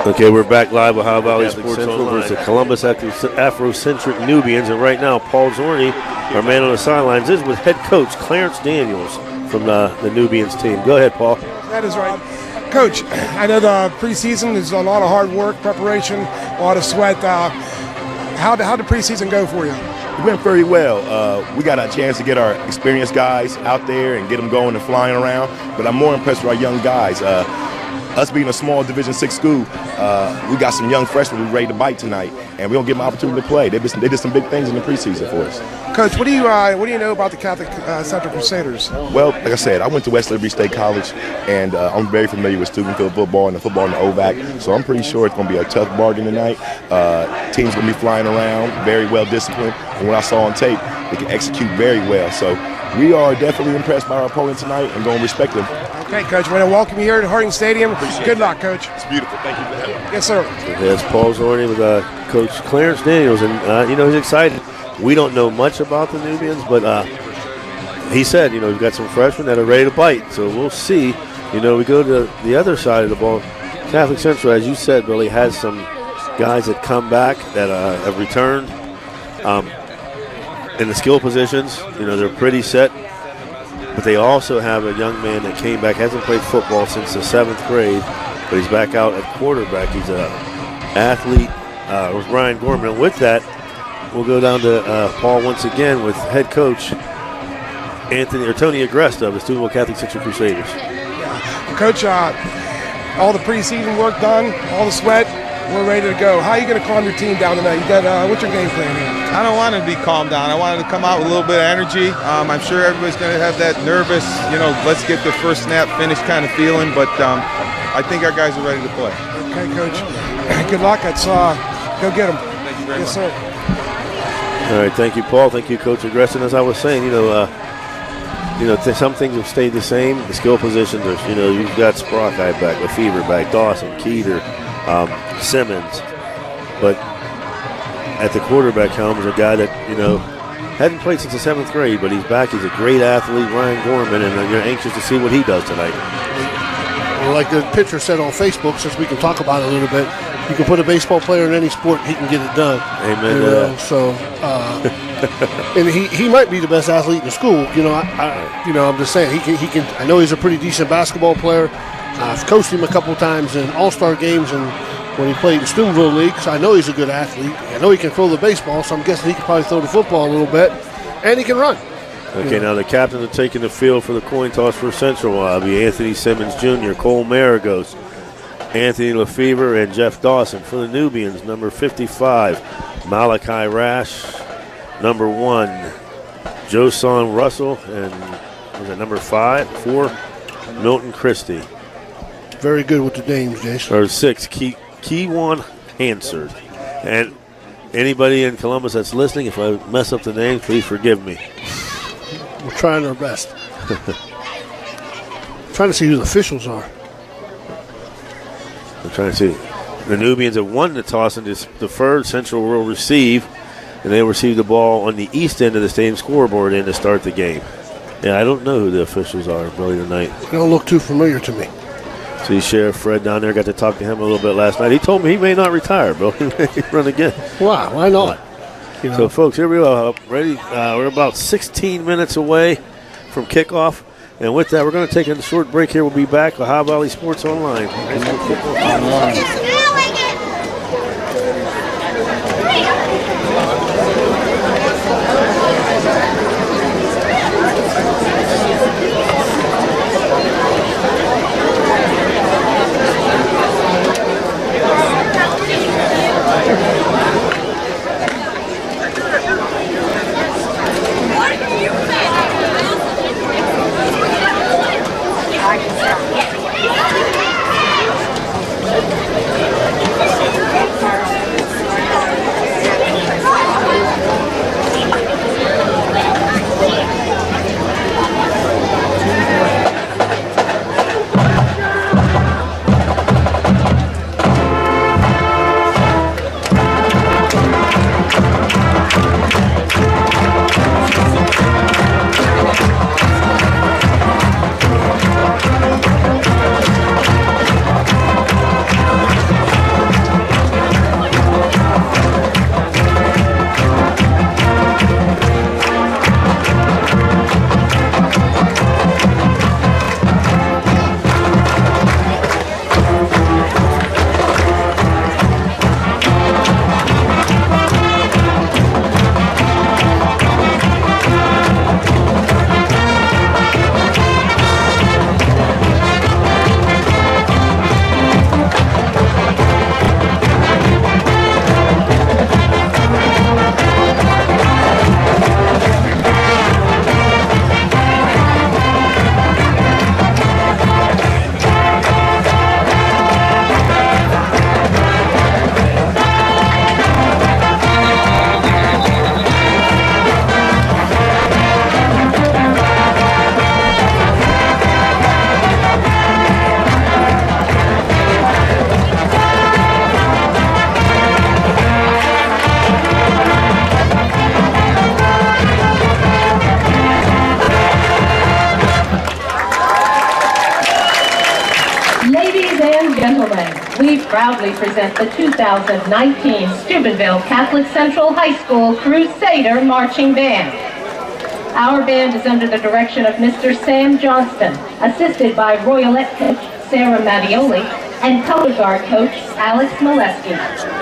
Okay, we're back live with Ohio Valley Sports Central versus the Columbus Afrocentric Nubians. And right now, Paul Zorney, our man on the sidelines, is with head coach Clarence Daniels from the Nubians team. Go ahead, Paul. That is right. Coach, I know the preseason is a lot of hard work, preparation, a lot of sweat. How did preseason go for you? It went very well. We got a chance to get our experienced guys out there and get them going and flying around. But I'm more impressed with our young guys. Us being a small Division VI school, we got some young freshmen who's ready to bite tonight, and we're gonna give them an opportunity to play. They did some big things in the preseason for us. Coach, what do you know about the Catholic Central Crusaders? Well, like I said, I went to West Liberty State College, and I'm very familiar with student field football and the football in the OVAC, so I'm pretty sure it's gonna be a tough bargain tonight. Team's gonna be flying around, very well disciplined, and what I saw on tape, they can execute very well. So we are definitely impressed by our opponent tonight and gonna respect them. Okay, Coach, we're going to welcome you here at Harding Stadium. Good luck, Coach. It's beautiful. Thank you for having me. Yes, sir. That's Paul Zorney with Coach Clarence Daniels, and he's excited. We don't know much about the Nubians, but he said, we've got some freshmen that are ready to bite, so we'll see. We go to the other side of the ball. Catholic Central, as you said, Billy, has some guys that come back that have returned in the skill positions. They're pretty set. But they also have a young man that came back, hasn't played football since the 7th grade, but he's back out at quarterback. He's an athlete with Ryan Gorman. And with that, we'll go down to Paul once again with head coach Tony Agresta of the Steubenville Catholic Central Crusaders. Yeah. Coach, all the preseason work done, all the sweat, we're ready to go. How are you going to calm your team down tonight? What's your game plan here? I don't want to be calmed down. I wanted to come out with a little bit of energy. I'm sure everybody's going to have that nervous, let's get the first snap finish kind of feeling, but I think our guys are ready to play. Okay, Coach. Good luck. Let's go get them. Thank you very Yes, much. sir. All right, thank you, Paul. Thank you, Coach Agresta. And as I was saying, some things have stayed the same. The skill positions, you've got Sprockeye back, Lefevre back, Dawson, Keeter, Simmons, but at the quarterback helm is a guy that hadn't played since the 7th grade, but he's back. He's a great athlete, Ryan Gorman, and you're anxious to see what he does tonight. Well, like the pitcher said on Facebook, since we can talk about it a little bit, you can put a baseball player in any sport, he can get it done. Amen. And he might be the best athlete in the school. I'm just saying he can. I know he's a pretty decent basketball player. I've coached him a couple times in all-star games and when he played in Steubenville League, so I know he's a good athlete. I know he can throw the baseball, so I'm guessing he can probably throw the football a little bit, and he can run. Okay, now the captains are taking the field for the coin toss for Central. Will be Anthony Simmons Jr., Cole Maragos, Anthony Lefevre, and Jeff Dawson. For the Nubians, number 55, Malachi Rash, number 1, Joson Russell, and was it number 4, Milton Christie. Very good with the names, Jason. Or 6, Keywan Hansard. And anybody in Columbus that's listening, if I mess up the names, please forgive me. We're trying our best. Trying to see who the officials are. I'm trying to see. The Nubians have won the toss and deferred. Central will receive, and they receive the ball on the east end of the stadium scoreboard and to start the game. Yeah, I don't know who the officials are really tonight. They don't look too familiar to me. See Sheriff Fred down there. Got to talk to him a little bit last night. He told me he may not retire, Bill. He may run again. Why not? So, folks, here we are. Ready. We're about 16 minutes away from kickoff. And with that, we're going to take a short break here. We'll be back with Ohio Valley Sports Online. and gentlemen, we proudly present the 2019 Steubenville Catholic Central High School Crusader Marching Band. Our band is under the direction of Mr. Sam Johnston, assisted by Royalette coach Sarah Mattioli and color guard coach Alex Molesky,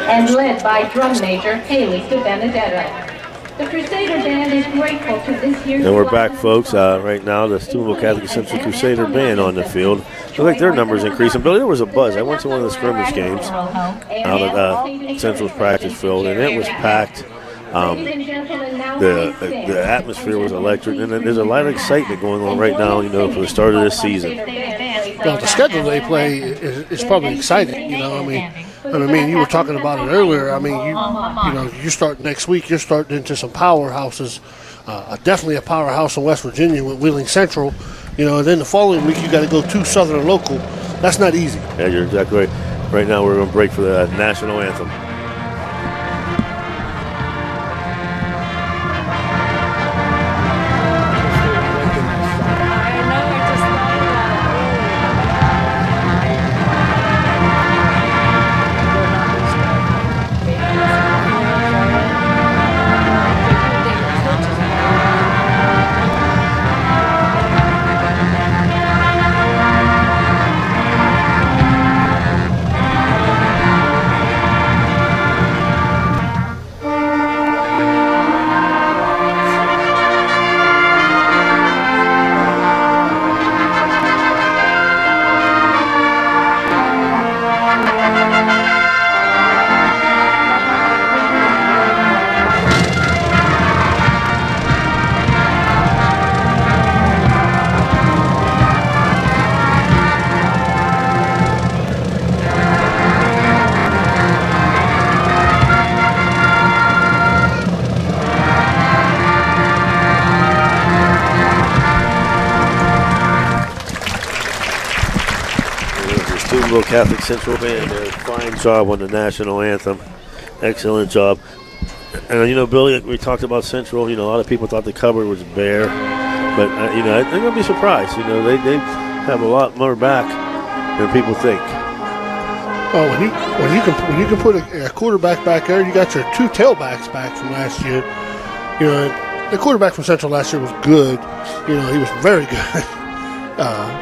and led by drum major Haley DeBenedetto. The Crusader Band is grateful to this year's... And we're back, folks. Right now, the Steubenville Catholic Central Crusader Band on the field. Looks like their numbers increasing. Billy, there was a buzz. I went to one of the scrimmage games out at Central's practice field, and it was packed. The atmosphere was electric, and there's a lot of excitement going on right now, for the start of this season. Well, the schedule they play is probably exciting. I mean, you were talking about it earlier. I mean, you start next week. You're starting into some powerhouses. Definitely a powerhouse in West Virginia with Wheeling Central. And then the following week you got to go to Southern Local. That's not easy. Yeah, you're exactly right. Right now we're going to break for the national anthem. Catholic Central Band, a fine job on the national anthem. Excellent job. And Billy, we talked about Central. A lot of people thought the cupboard was bare, but they're going to be surprised. They have a lot more back than people think. Oh, when you can put a quarterback back there, you got your two tailbacks back from last year. The quarterback from Central last year was good. He was very good.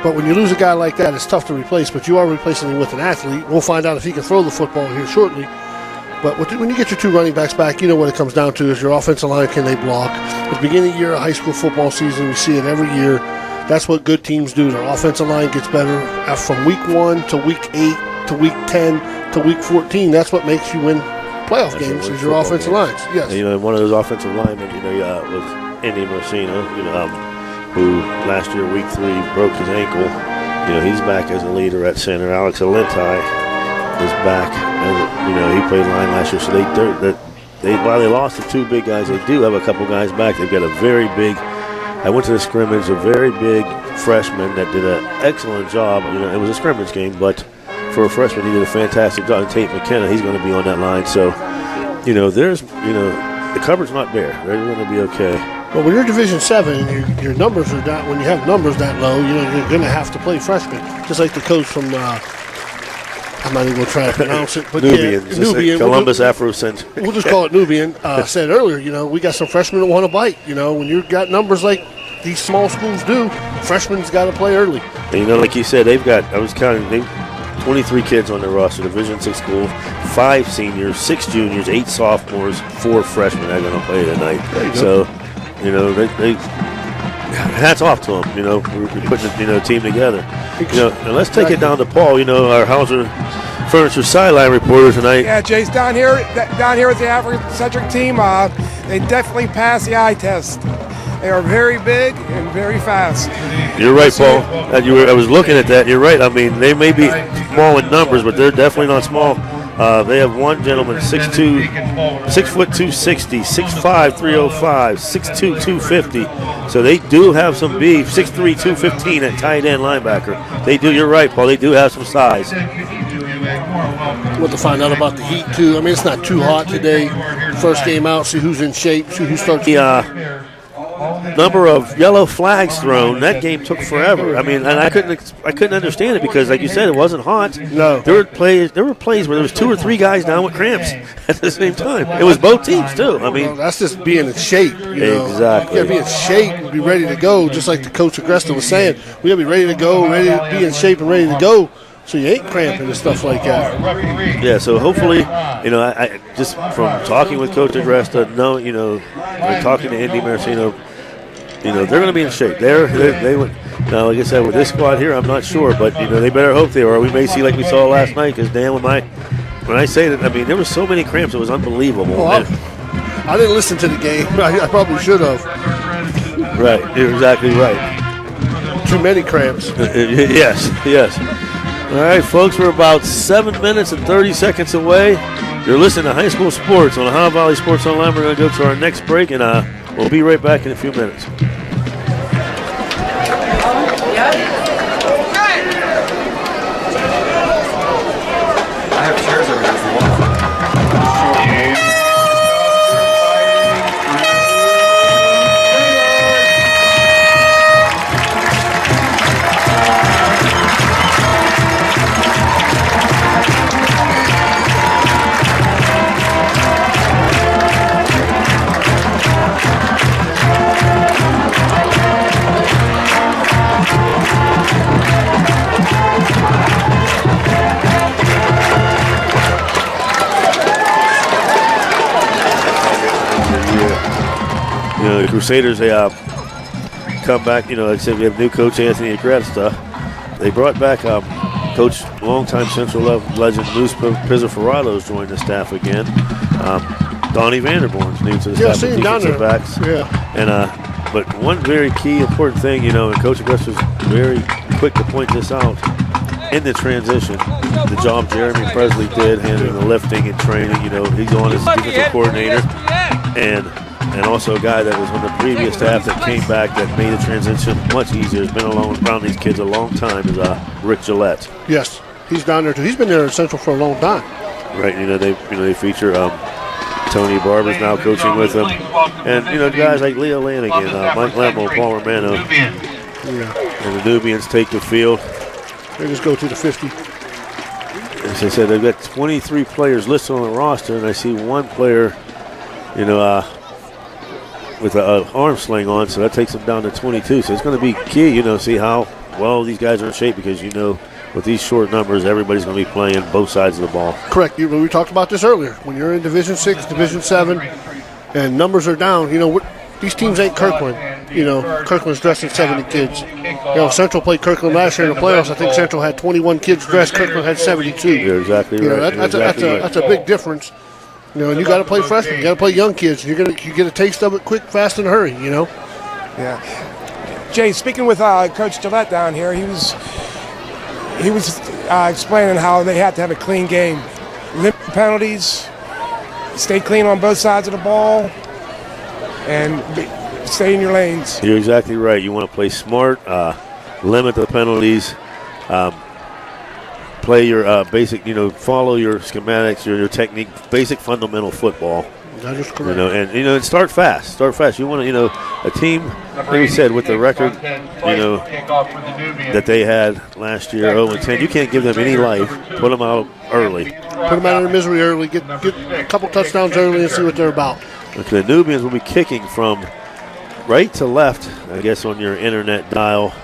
But when you lose a guy like that, it's tough to replace, but you are replacing him with an athlete. We'll find out if he can throw the football here shortly. But when you get your two running backs back, what it comes down to is your offensive line, can they block? At the beginning of the year, a high school football season, we see it every year. That's what good teams do. Their offensive line gets better from week 1 to week 8 to week 10 to week 14. That's what makes you win playoff games is your offensive lines. Yes. One of those offensive linemen, was Andy Messina, who last year, week 3, broke his ankle. He's back as a leader at center. Alex Alentai is back. He played line last year. So while they lost the two big guys, they do have a couple guys back. They've got a very big, I went to the scrimmage, a very big freshman that did an excellent job. It was a scrimmage game, but for a freshman, he did a fantastic job. And Tate McKenna, he's going to be on that line. So, the cupboard's not bare. They're going to be okay. Well, when you're Division 7 and your numbers are down, when you have numbers that low, you're going to have to play freshmen. Just like the coach from, I'm not even going to try to pronounce it, but Nubian. Columbus Africentric. We'll just call it Nubian. Said earlier, we got some freshmen that want to bite. When you've got numbers like these small schools do, freshmen's got to play early. And, like you said, I was counting, 23 kids on their roster, Division 6 school, 5 seniors, 6 juniors, 8 sophomores, 4 freshmen that are going to play tonight. So, they hats off to them. We're putting the team together. And let's take it down to Paul. Our Hauser Furniture sideline reporter tonight. Yeah, Jay's down here with the Africentric team. They definitely pass the eye test. They are very big and very fast. You're right, Paul. I was looking at that. You're right. I mean, they may be small in numbers, but they're definitely not small. They have one gentleman, 6'2", 260, 6'5", 305, 6'2", 250. So they do have some beef. 6'3", 215 at tight end linebacker. They do. You're right, Paul. They do have some size. We'll have to find out about the heat too. I mean, it's not too hot today. First game out, see who's in shape, see who starts. number of yellow flags thrown, that game took forever. I mean, and I couldn't understand it because, like you said, it wasn't hot. No. There were plays where there was 2 or 3 guys down with cramps at the same time. It was both teams too. I mean, well, that's just being in shape. Exactly. You got to be in shape and be ready to go, just like the coach Agresta was saying. We got to be ready to go, ready to be in shape and ready to go, so you ain't cramping and stuff like that. Yeah, so hopefully, I just from talking with Coach Agresta, talking to Indy Marcino, they're going to be in shape. They would. Now, like I said, with this squad here, I'm not sure, but they better hope they are. We may see like we saw last night, because Dan, when I say that, I mean there were so many cramps, it was unbelievable. Well, I didn't listen to the game. I probably should have. Right, you're exactly right. Too many cramps. Yes. All right, folks, we're about 7 minutes and 30 seconds away. You're listening to High School Sports on Ohio Valley Sports Online. We're going to go to our next break, and we'll be right back in a few minutes. I have chairs over here if you want. The Crusaders, they come back. Like I said, we have new coach Anthony Agresta. They brought back coach, longtime Central legend Moose Pizzaferrado's joined the staff again. Donnie Vanderborn's new to the staff with defensive backs. Yeah. And but one very key important thing, and Coach Agresta was very quick to point this out in the transition. The job Jeremy Presley did, handling the lifting and training. He's on as defensive coordinator, and also a guy that was on the previous staff that came back that made the transition much easier. Has been around these kids a long time. Is Rick Gillette. Yes, he's down there too. He's been there in Central for a long time. Right. They feature Tony Barber's now coaching with them, and guys like Leo Lanigan, Mike Lambo, Paul Romano, and the Nubians take the field. They just go to the 50. As I said, they've got 23 players listed on the roster, and I see one player, with an arm sling on, so that takes them down to 22. So it's going to be key, see how well these guys are in shape, because with these short numbers, everybody's going to be playing both sides of the ball. Correct. We talked about this earlier. When you're in Division 6, Division 7, and numbers are down, these teams ain't Kirkland. Kirkland's dressing 70 kids. Central played Kirkland last year in the playoffs. I think Central had 21 kids dressed. Kirkland had 72. You're exactly right. That's a big difference. And you got to play freshmen. You got to play young kids. You get a taste of it quick, fast, and hurry. Yeah. Jay, speaking with Coach Gillette down here, he was explaining how they had to have a clean game, limit penalties, stay clean on both sides of the ball, and stay in your lanes. You're exactly right. You want to play smart, limit the penalties. Play your basic, follow your schematics, your technique, basic fundamental football. That is correct. And start fast. Start fast. You want to, a team, like we said, with the record, that they had last year, 0-10. You can't give them any life. Put them out early. Put them out of their misery early. Get a couple touchdowns early and see what they're about. Okay, the Nubians will be kicking from right to left, I guess, on your internet dial.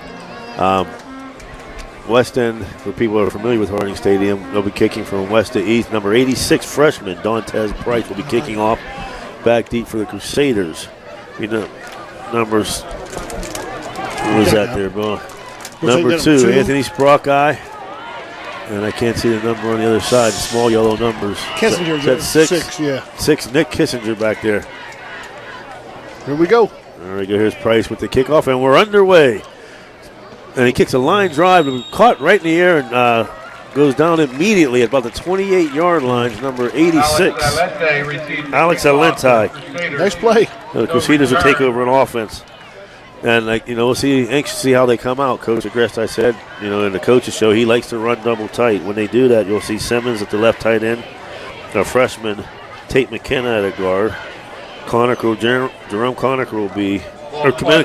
West End, for people who are familiar with Harding Stadium, they'll be kicking from west to east. Number 86 freshman Dantes Price will be kicking off back deep for the Crusaders. Numbers. What was that there, Bill? Number 2, Anthony Sprockeye. And I can't see the number on the other side, the small yellow numbers. Kissinger. That's 6. 6, yeah. 6, Nick Kissinger back there. Here we go. There we go. Here's Price with the kickoff, and we're underway. And he kicks a line drive, caught right in the air, and goes down immediately at about the 28-yard line. Number 86, Alex Alenti. Nice play. The Crusaders will take over an offense. And, we'll see, anxious to see how they come out. Coach Agresta, I said, in the coaches show, he likes to run double tight. When they do that, you'll see Simmons at the left tight end, a freshman, Tate McKenna at a guard. Jerome Conacher will be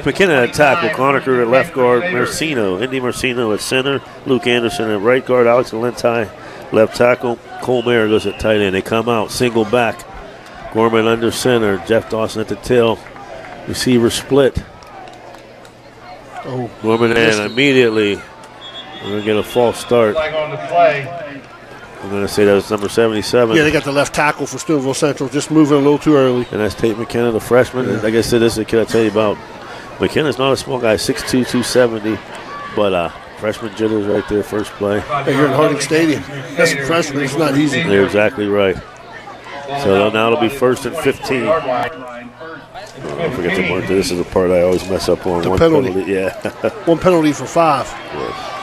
McKenna at tackle, Conacher at left guard, Indy Marcino at center, Luke Anderson at right guard, Alex Valenti left tackle, Cole Mayer goes at tight end. They come out, single back, Gorman under center, Jeff Dawson at the tail, receiver split. Gorman and immediately we're going to get a false start. I'm going to say that was number 77. Yeah, they got the left tackle for Steubenville Central, just moving a little too early. And that's Tate McKenna, the freshman. Yeah. Like I said, this is a kid I tell you about. McKenna's not a small guy, 6'2", 270, but freshman jitters right there, first play. Hey, you're in Harding Stadium. That's a freshman. It's not easy. You're exactly right. So now it'll be 1st and 15. I forget to mark this is the part I always mess up on. The penalty. Yeah. One penalty for 5. Yes.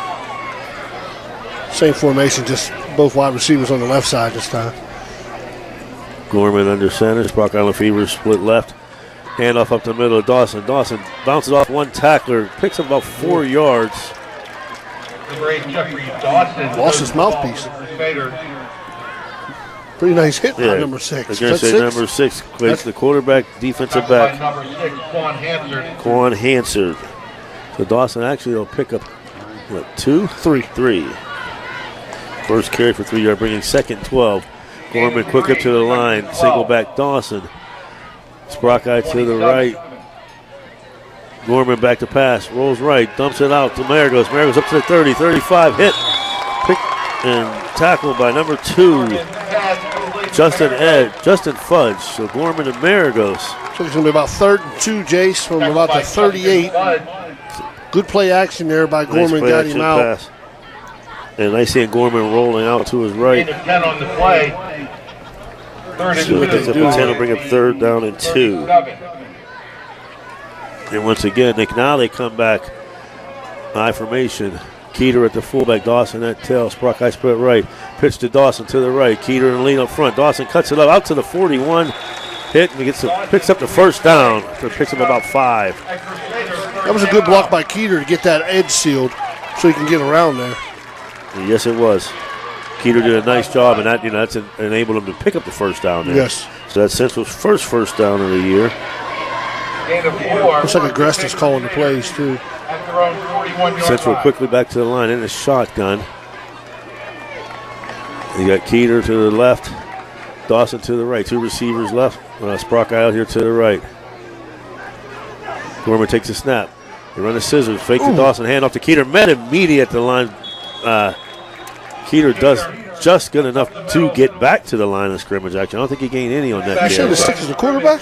Same formation, just both wide receivers on the left side this time. Gorman under center. Brock Island Fever split left. Handoff up the middle of Dawson. Dawson bounces off one tackler, picks up about 4 yards. Lost his mouthpiece. Pretty nice hit by number 6. Against number 6, plays the quarterback, defensive back. Quan Hansard. So Dawson actually will pick up, what, 2? 3. First carry for 3 yards, bringing 2nd 12. Gorman quick up to the line, single back Dawson. Sprockeye to the right. Gorman back to pass, rolls right, dumps it out to Maragos. Maragos up to the 30, 35, hit. Pick and tackled by number 2, Justin Fudge. So Gorman and Maragos. So it's going to be about 3rd and 2, Jace, from about the 38. Good play action there by Gorman, got him out. Pass. And I see Gorman rolling out to his right. 10 on the play. So it gets up to 10, will bring up 3rd down and 2. And once again, they come back. I formation. Keeter at the fullback, Dawson at tail. Sprockeye split right. Pitch to Dawson to the right. Keeter and lead up front. Dawson cuts it up out to the 41. Hit and picks up the 1st down. So picks up about 5. That was a good block by Keeter to get that edge sealed so he can get around there. Yes, it was. Keeter did a nice job, and that's enabled him to pick up the 1st down there. Yes. So that's Central's first down of the year. Looks like Agrestis calling the plays, too. Central quickly back to the line in a shotgun. You got Keeter to the left, Dawson to the right. 2 receivers left. Sprockeye out here to the right. Gorman takes a snap. They run the scissors, fake to Dawson, hand off to Keeter. Met immediate at the line. Keeter does just good enough to get back to the line of scrimmage, actually. I don't think he gained any on that. You said the 6 is the quarterback?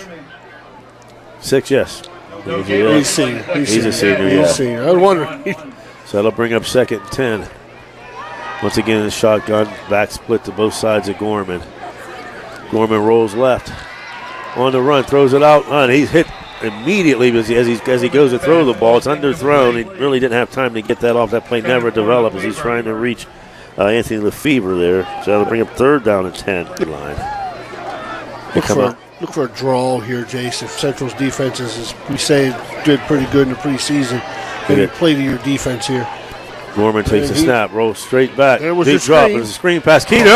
6, yes. He's senior. He's a senior, He's a senior. I was wondering. So that'll bring up 2nd and 10. Once again, the shotgun, back split to both sides of Gorman. Gorman rolls left. On the run, throws it out. And he's hit immediately as he goes to throw the ball. It's underthrown. He really didn't have time to get that off. That play never developed as he's trying to reach Anthony Lefevre there. So that'll bring up 3rd down and 10 line. Look for a draw here, Jason. Central's defense is, as we say, did pretty good in the preseason. Maybe play to your defense here. Gorman takes a snap, rolls straight back. There was Big drop. It was a screen pass. Keeter,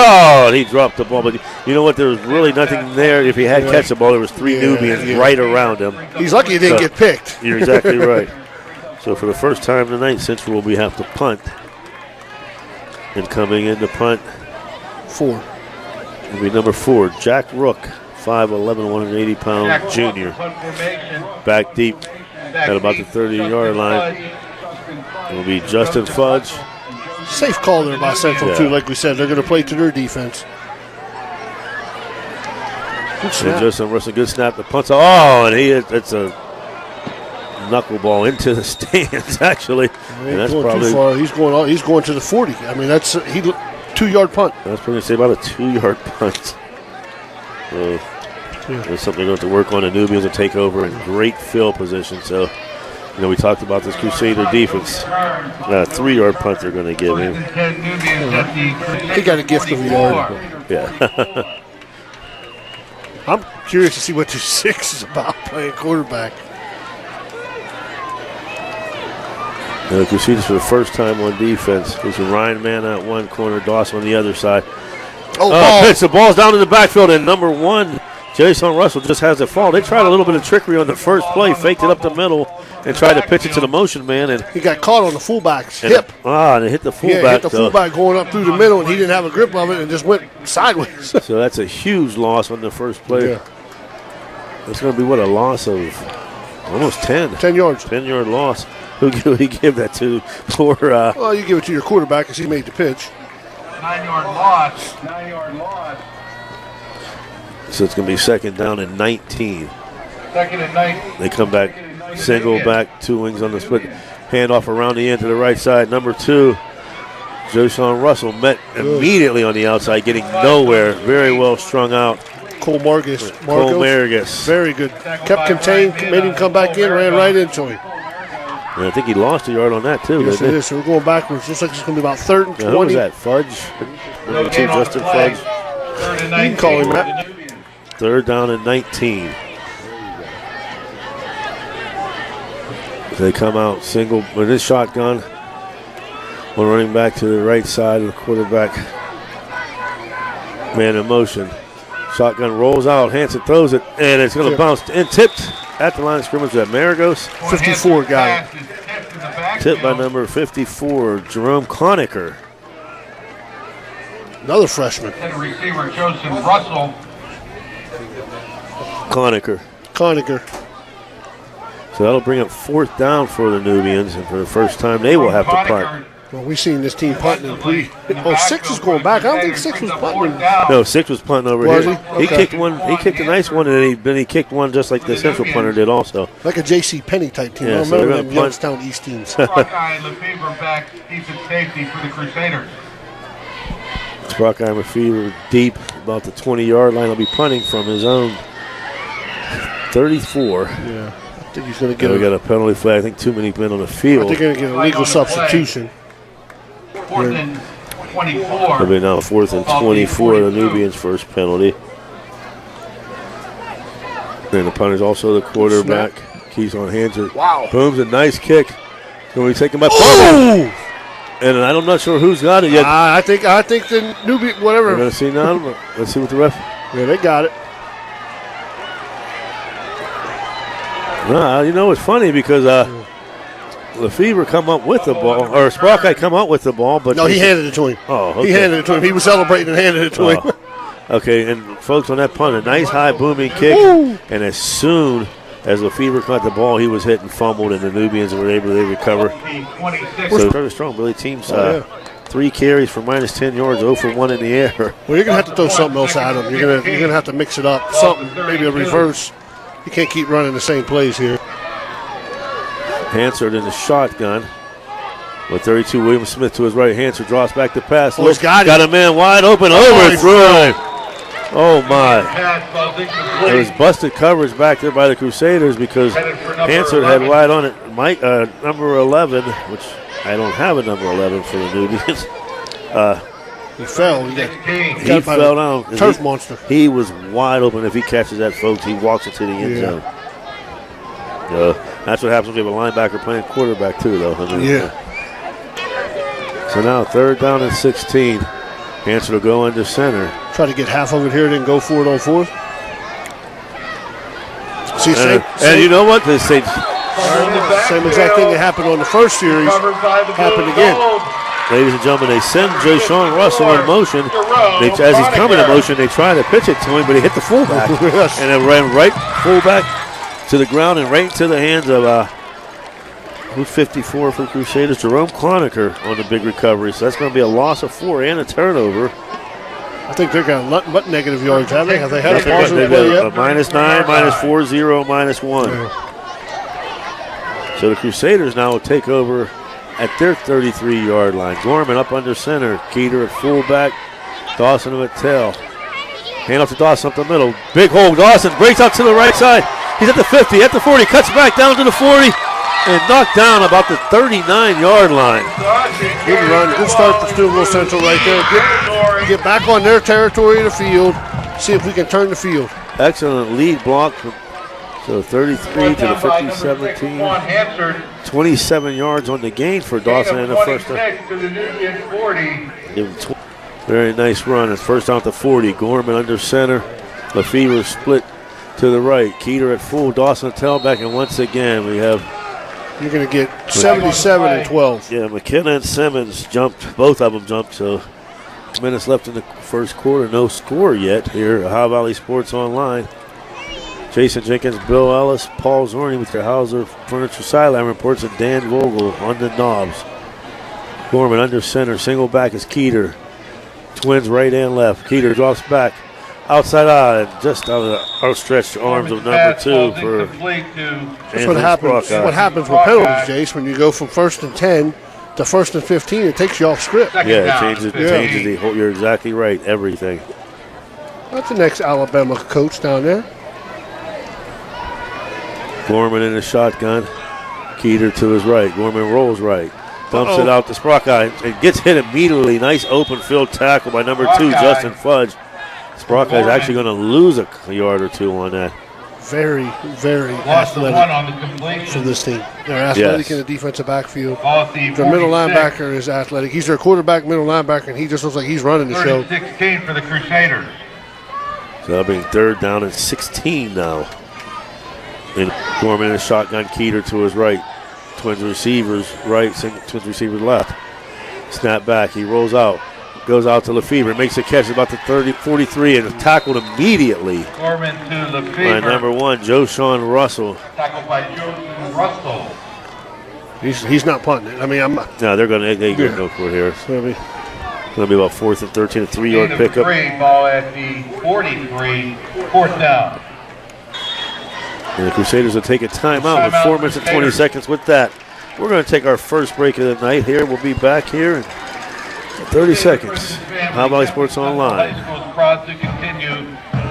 and he dropped the ball. But you know what? There was really nothing there. If he had catch the ball, there was 3 Nubians right around him. He's lucky he didn't get picked. You're exactly right. So for the first time tonight, Central will have to punt. And coming in to punt, 4. will be number 4, Jack Rook, 5'11", 180-pound junior. Back deep at about the 30-yard line. It will be Justin Fudge. Safe call there by Central, too. Like we said, they're going to play to their defense. Good snap. Justin Russell, good snap. The punt's and it's a knuckleball into the stands, actually. And that's probably too far. He's going to the 40. I mean, that's 2-yard punt. That's probably say about a 2-yard punt. There's something they're going to work on. The Nubians will take over in great field position. So, we talked about this Crusader defense. 3-yard punt they're going to give him. He got a gift of the yard. Yeah. I'm curious to see what 2-6 is about playing quarterback. The Crusaders for the first time on defense. There's Ryan Manna at one corner, Dawson on the other side. Pitch, the ball's down in the backfield, and number 1 Jason Russell just has it fall. They tried a little bit of trickery on the first play, faked it up the middle, and tried to pitch it to the motion man. And he got caught on the fullback's hip. And it hit the fullback. Yeah, hit the fullback going up through the middle, and he didn't have a grip of it and just went sideways. So that's a huge loss on the first play. Yeah. It's going to be, what, a loss of almost 10. 10 yards. 10-yard loss. Who do you give that to? Poor. Well, you give it to your quarterback because he made the pitch. 9-yard loss. 9-yard loss. So it's going to be second down and 19. Second and 19. They come back, single back, 2 wings on the split. Handoff around the end to the right side. Number 2, Joshawn Russell met immediately on the outside, getting nowhere. Very well strung out. Cole Margus. Very good. Kept contained, made him come back in, ran right into him. And I think he lost a yard on that, too. Yes, it is. So we're going backwards. Looks like it's going to be about 3rd and 20. Who was that? Fudge? Number 2, Justin Fudge. You can call him that. 3rd down and 19. They come out single with this shotgun. One running back to the right side of the quarterback. Man in motion. Shotgun rolls out. Hanson throws it, and it's going to bounce and tipped at the line of scrimmage. That Maragos. 54 guy. Tipped by number 54, Jerome Conacher. Another freshman. And receiver Joseph Russell. Conacher. So that'll bring up 4th down for the Nubians, and for the first time they will have to punt. Well, we've seen this team punting. 6 is going back. I don't think 6 was punting. No, 6 was punting over was here. He? He kicked one. He kicked a nice one, and then he kicked one just like the Central punter did also. Like a J.C. Penny type team. Yeah, I so remember them Youngstown East teams. Buckeye and Lefevre back, decent safety for the Crusaders. Buckeye Lefevre deep, about the 20-yard line. He'll be punting from his own 34. Yeah, I think he's going to get. We got a penalty flag. I think too many men on the field. I think they're going to get a legal substitution. 4th and 24. It'll be now 4th and 24. The Nubians' first penalty. And the punter's also the quarterback. Keys on hands. Wow. Booms, a nice kick. Going to be taken by Bubba. And I'm not sure who's got it yet. I think the Nubian, whatever. We're going to see now. Let's see what the ref. Yeah, they got it. You know, it's funny because Lefevre come up with the ball, or Sprockeye come out with the ball, but no, he handed it to him. Oh, okay. He handed it to him. He was celebrating and handed it to him. Okay, and folks, on that punt, a nice high booming kick, and as soon as Lefevre caught the ball, he was hit and fumbled, and the Nubians were able to recover. So very strong, Billy. Teams 3 carries for minus 10 yards, 0 for 1 in the air. Well, you're gonna have to throw something else at him. You're gonna have to mix it up, something, maybe a reverse. You can't keep running the same plays here. Hansard in the shotgun with 32. William Smith to his right. Hansard draws back the pass. He's got a man wide open. Overthrown. Oh my! It was busted coverage back there by the Crusaders because Hansard had wide on it. Mike, number 11, which I don't have a number 11 for the Nubians. He fell. He fell down. Turf monster. He was wide open. If he catches that, folks, he walks into the end zone. That's what happens when you have a linebacker playing quarterback too, though. So now 3rd down and 16. Hansard will go into center. Try to get half of it here, then go for it on 4th. See, and you know what? They say same exact thing that happened on the first series happened again. Ladies and gentlemen, they send Joshawn Russell in motion. As he's coming in motion, they try to pitch it to him, but he hit the fullback. And it ran right fullback to the ground and right into the hands of who's 54 for Crusaders, Jerome Conacher on the big recovery. So that's going to be a loss of 4 and a turnover. I think they're got what negative yards, have they? Have they had a positive play yet? -9, -4, 0, -1. So the Crusaders now will take over at their 33-yard line. Gorman up under center. Keeter at fullback. Dawson at tail. Hand off to Dawson up the middle. Big hole. Dawson breaks out to the right side. He's at the 50, at the 40. Cuts back down to the 40. And knocked down about the 39-yard line. Good run. Good start for Steubenville Central right there. Get back on their territory in the field. See if we can turn the field. Excellent lead block. So 33 to the 50-17. 27 yards on the gain for Dawson in the first down. Very nice run. It's first down at the 40. Gorman under center. Lefevre split to the right. Keeter at full. Dawson tailback, and once again we have. You're going to get 77 and 12. Yeah, McKenna and Simmons jumped. Both of them jumped. So minutes left in the first quarter. No score yet here at Ohio Valley Sports Online. Jason Jenkins, Bill Ellis, Paul Zorni with your Hauser Furniture Sideline reports, and Dan Vogel on the knobs. Gorman under center. Single back is Keeter. Twins right and left. Keeter drops back. Outside eye, just out of the outstretched arms of number 2 for. That's what happens. What happens with penalties, Jace? When you go from 1st and 10 to 1st and 15, it takes you off script. Yeah, it changes the whole. You're exactly right. Everything. That's the next Alabama coach down there. Gorman in the shotgun. Keeter to his right. Gorman rolls right. Dumps it out to Sprockeye. It gets hit immediately. Nice open field tackle by number 2, Justin Fudge. Sprockeye is actually going to lose a yard or 2 on that. Very, very athletic for this team. They're athletic in the defensive backfield. Their middle linebacker is athletic. He's their quarterback, middle linebacker, and he just looks like he's running the show. 16 for the Crusaders. So that'll be 3rd down and 16 now. And Gorman in a shotgun. Keeter to his right. Twins receivers right, Twins receivers left. Snap back. He rolls out. Goes out to Lefevre. Makes a catch about the 43 and tackled immediately. Gorman to Lefevre. By number 1, Joe-Sean Russell. Tackled by Joe Russell. He's not punting it. I mean, I'm not. No, they're going to go for it here. It's going to be about 4th and 13, a 3-yard pickup. Ball at the 43, 4th down. And the Crusaders will take a timeout with 4 minutes and 20 seconds. With that, we're going to take our first break of the night here. We'll be back here in 30 seconds. Ohio Valley Sports Online. High School is proud to continue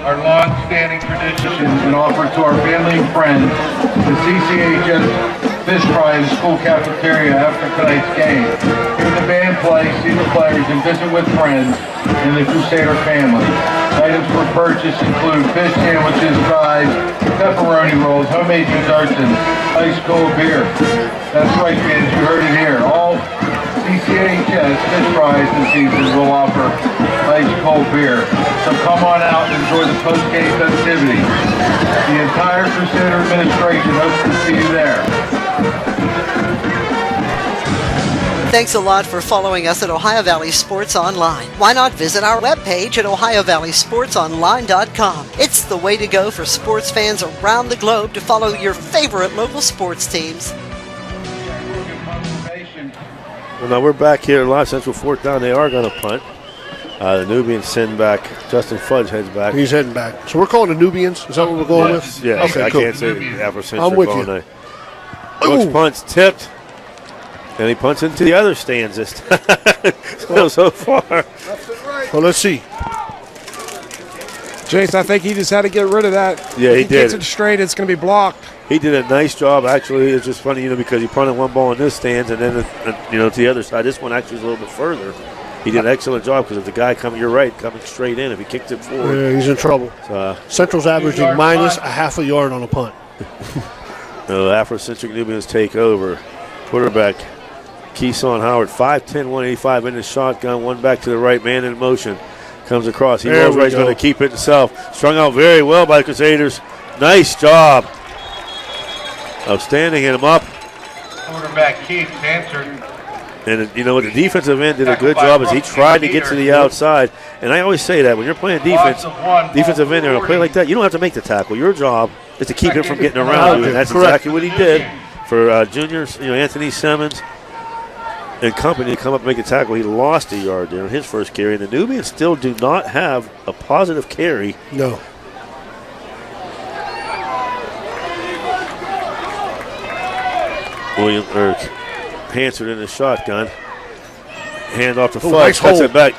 our long-standing traditions and offer to our family and friends the CCHS Fish Fry School Cafeteria after tonight's game. Hear the band play, see the players, and visit with friends and the Crusader family. Items for purchase include fish sandwiches, fries, pepperoni rolls, homemade desserts, and ice cold beer. That's right, fans, you heard it here. All CCHS Fish Fries this season will offer ice cold beer. So come on out and enjoy the post-game festivities. The entire Crusader administration hopes to see you there. Thanks a lot for following us at Ohio Valley Sports Online. Why not visit our webpage at OhioValleySportsOnline.com? It's the way to go for sports fans around the globe to follow your favorite local sports teams. Well, now we're back here live. Central 4th down. They are going to punt. The Nubians send back. Justin Fudge heads back. He's heading back. So we're calling the Nubians? Is that what we're going with? Yes. Okay, I cool. can't say Africentric. I'm with all you. night. Coach punts tipped. And he punts into the other stands this time. so far. Well, let's see. Jace, I think he just had to get rid of that. Yeah, he did. Gets it straight, it's going to be blocked. He did a nice job. Actually, it's just funny, because he punted one ball in this stands and then, to the other side. This one actually is a little bit further. He did an excellent job because if the guy coming straight in, if he kicked it forward. Yeah, he's in trouble. Central's averaging minus a half a yard on a punt. Afrocentric Nubians take over. Quarterback Keeson Howard, 5'10", 185 in the shotgun. One back to the right, man in motion. Comes across. He rolls right. He's going to keep it himself. Strung out very well by the Crusaders. Nice job. Outstanding. Hit him up. Quarterback Keith answered. And, the defensive end did a good job as he tried to get to the outside. And I always say that when you're playing defense, defensive end, in a play like that, you don't have to make the tackle. Your job is to keep him from getting around you. And that's exactly what he did for juniors, Anthony Simmons and company to come up and make a tackle. He lost a yard there on his first carry, and the Nubians still do not have a positive carry. No. Hansard in the shotgun. Hand off to Fudge, nice cuts hold. it back.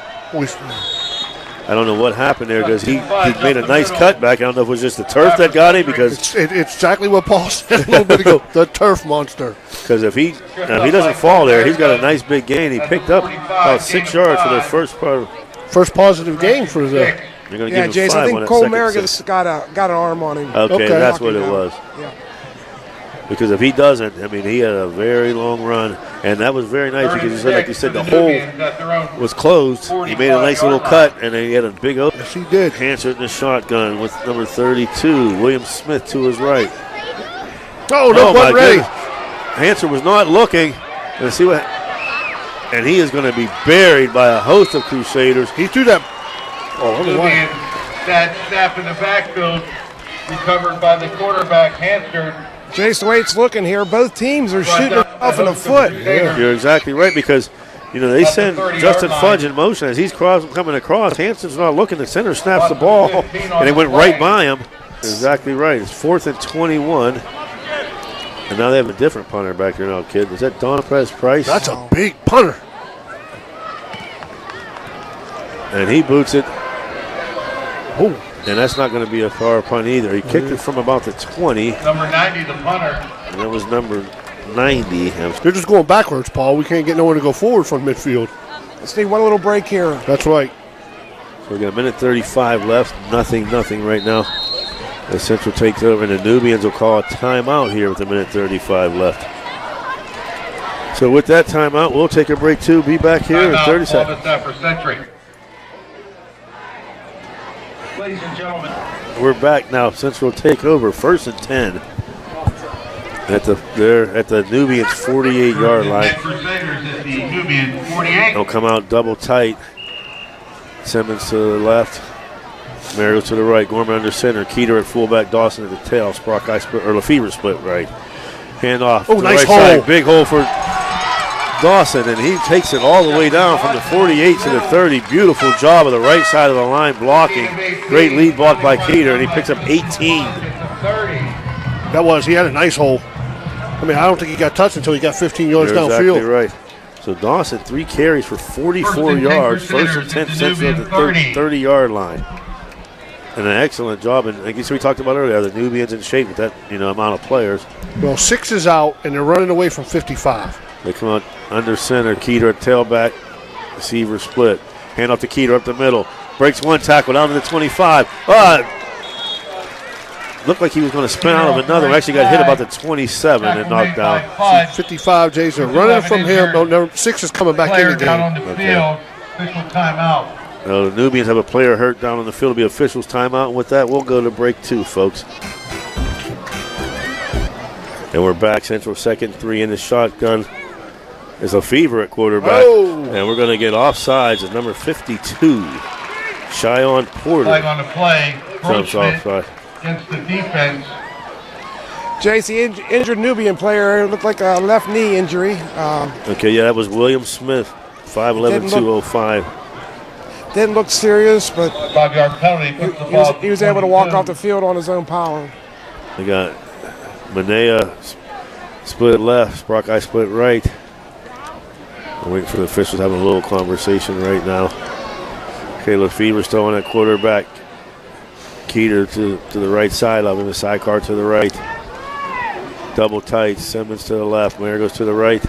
I don't know what happened there because he made a nice cutback. I don't know if it was just the turf that got him because it's exactly what Paul said a little bit ago. The turf monster. Because if he doesn't fall there, he's got a nice big gain. He picked up about 6 yards for their first positive game for the. You're going to give him Jason, 5 I on think that Cole second Merrigan's got an arm on him. Okay, that's what it was. Yeah. Because if he doesn't, I mean, he had a very long run, and that was very nice because you said, like you said, the hole was closed. He made a nice little cut, and then he had a big open. Yes, he did. Hansard in the shotgun with number 32, William Smith to his right. Oh, no, wasn't ready. Hansard was not looking. Let's see what. And he is going to be buried by a host of Crusaders. He threw that. Oh, I don't know why. That snap in the backfield recovered by the quarterback, Hansard. Jace, the way it's looking here, both teams are shooting off in the foot. Yeah. You're exactly right because, they send Justin Fudge in motion as he's coming across. Hanson's not looking. The center snaps the ball, and it went right by him. You're exactly right. It's 4th and 21. And now they have a different punter back there now, kid. Is that Don Price? That's a big punter. And he boots it. Oh. And that's not going to be a far punt either. He kicked it from about the 20. Number 90, the punter. And that was number 90. They're just going backwards, Paul. We can't get nowhere to go forward from midfield. Let's need one little break here. That's right. So we got a minute 35 left. Nothing right now. As Central takes over, and the Nubians will call a timeout here with a minute 35 left. So with that timeout, we'll take a break too. Be back here in 30 seconds. Africentric. Ladies and gentlemen, we're back now. Central take over, 1st and 10 at the Nubians 48-yard line. They'll come out double tight. Simmons to the left, Mario to the right. Gorman under center. Keeter at fullback. Dawson at the tail. Sprockeye split or Lefevre split right. Hand off. Oh, to nice the right hole. side. Big hole for Dawson, and he takes it all the way down from the 48 to the 30. Beautiful job of the right side of the line blocking. Great lead block by Keeter, and he picks up 18. He had a nice hole. I mean, I don't think he got touched until he got 15 yards You're downfield. Exactly right. So Dawson, 3 carries for 44 yards. 1st and 10 Central at the 30-yard line. And an excellent job. And I guess we talked about earlier, the Nubians in shape with that amount of players. Well, 6 is out, and they're running away from 55. They come out under center. Keeter at tailback. Receiver split. Hand off to Keeter up the middle. Breaks one tackle down to the 25. Looked like he was going to spin out of another. Actually got hit about the 27 and knocked down. 55, Jason. Running from him. No, 6 is coming back in the game. Official timeout. The Nubians have a player hurt down on the field. It'll be officials timeout. And with that, we'll go to break 2, folks. And we're back. Central 2nd, 3 in the shotgun. There's a fever at quarterback. Oh. And we're going to get offsides at number 52. Cheyenne Porter. Flag on the play. Jumps offside. Against the defense. JC, injured Nubian player. Looked like a left knee injury. Okay, yeah, that was William Smith, 5'11", 205. Didn't look serious, but 5-yard penalty. He was able to walk off the field on his own power. We got Manea split left, Sprockeye split right. I'm waiting for the officials having a little conversation right now. Okay, Lefevre still on that quarterback. Keeter to the right side of him, the sidecar to the right. Double tight, Simmons to the left, Mayer goes to the right.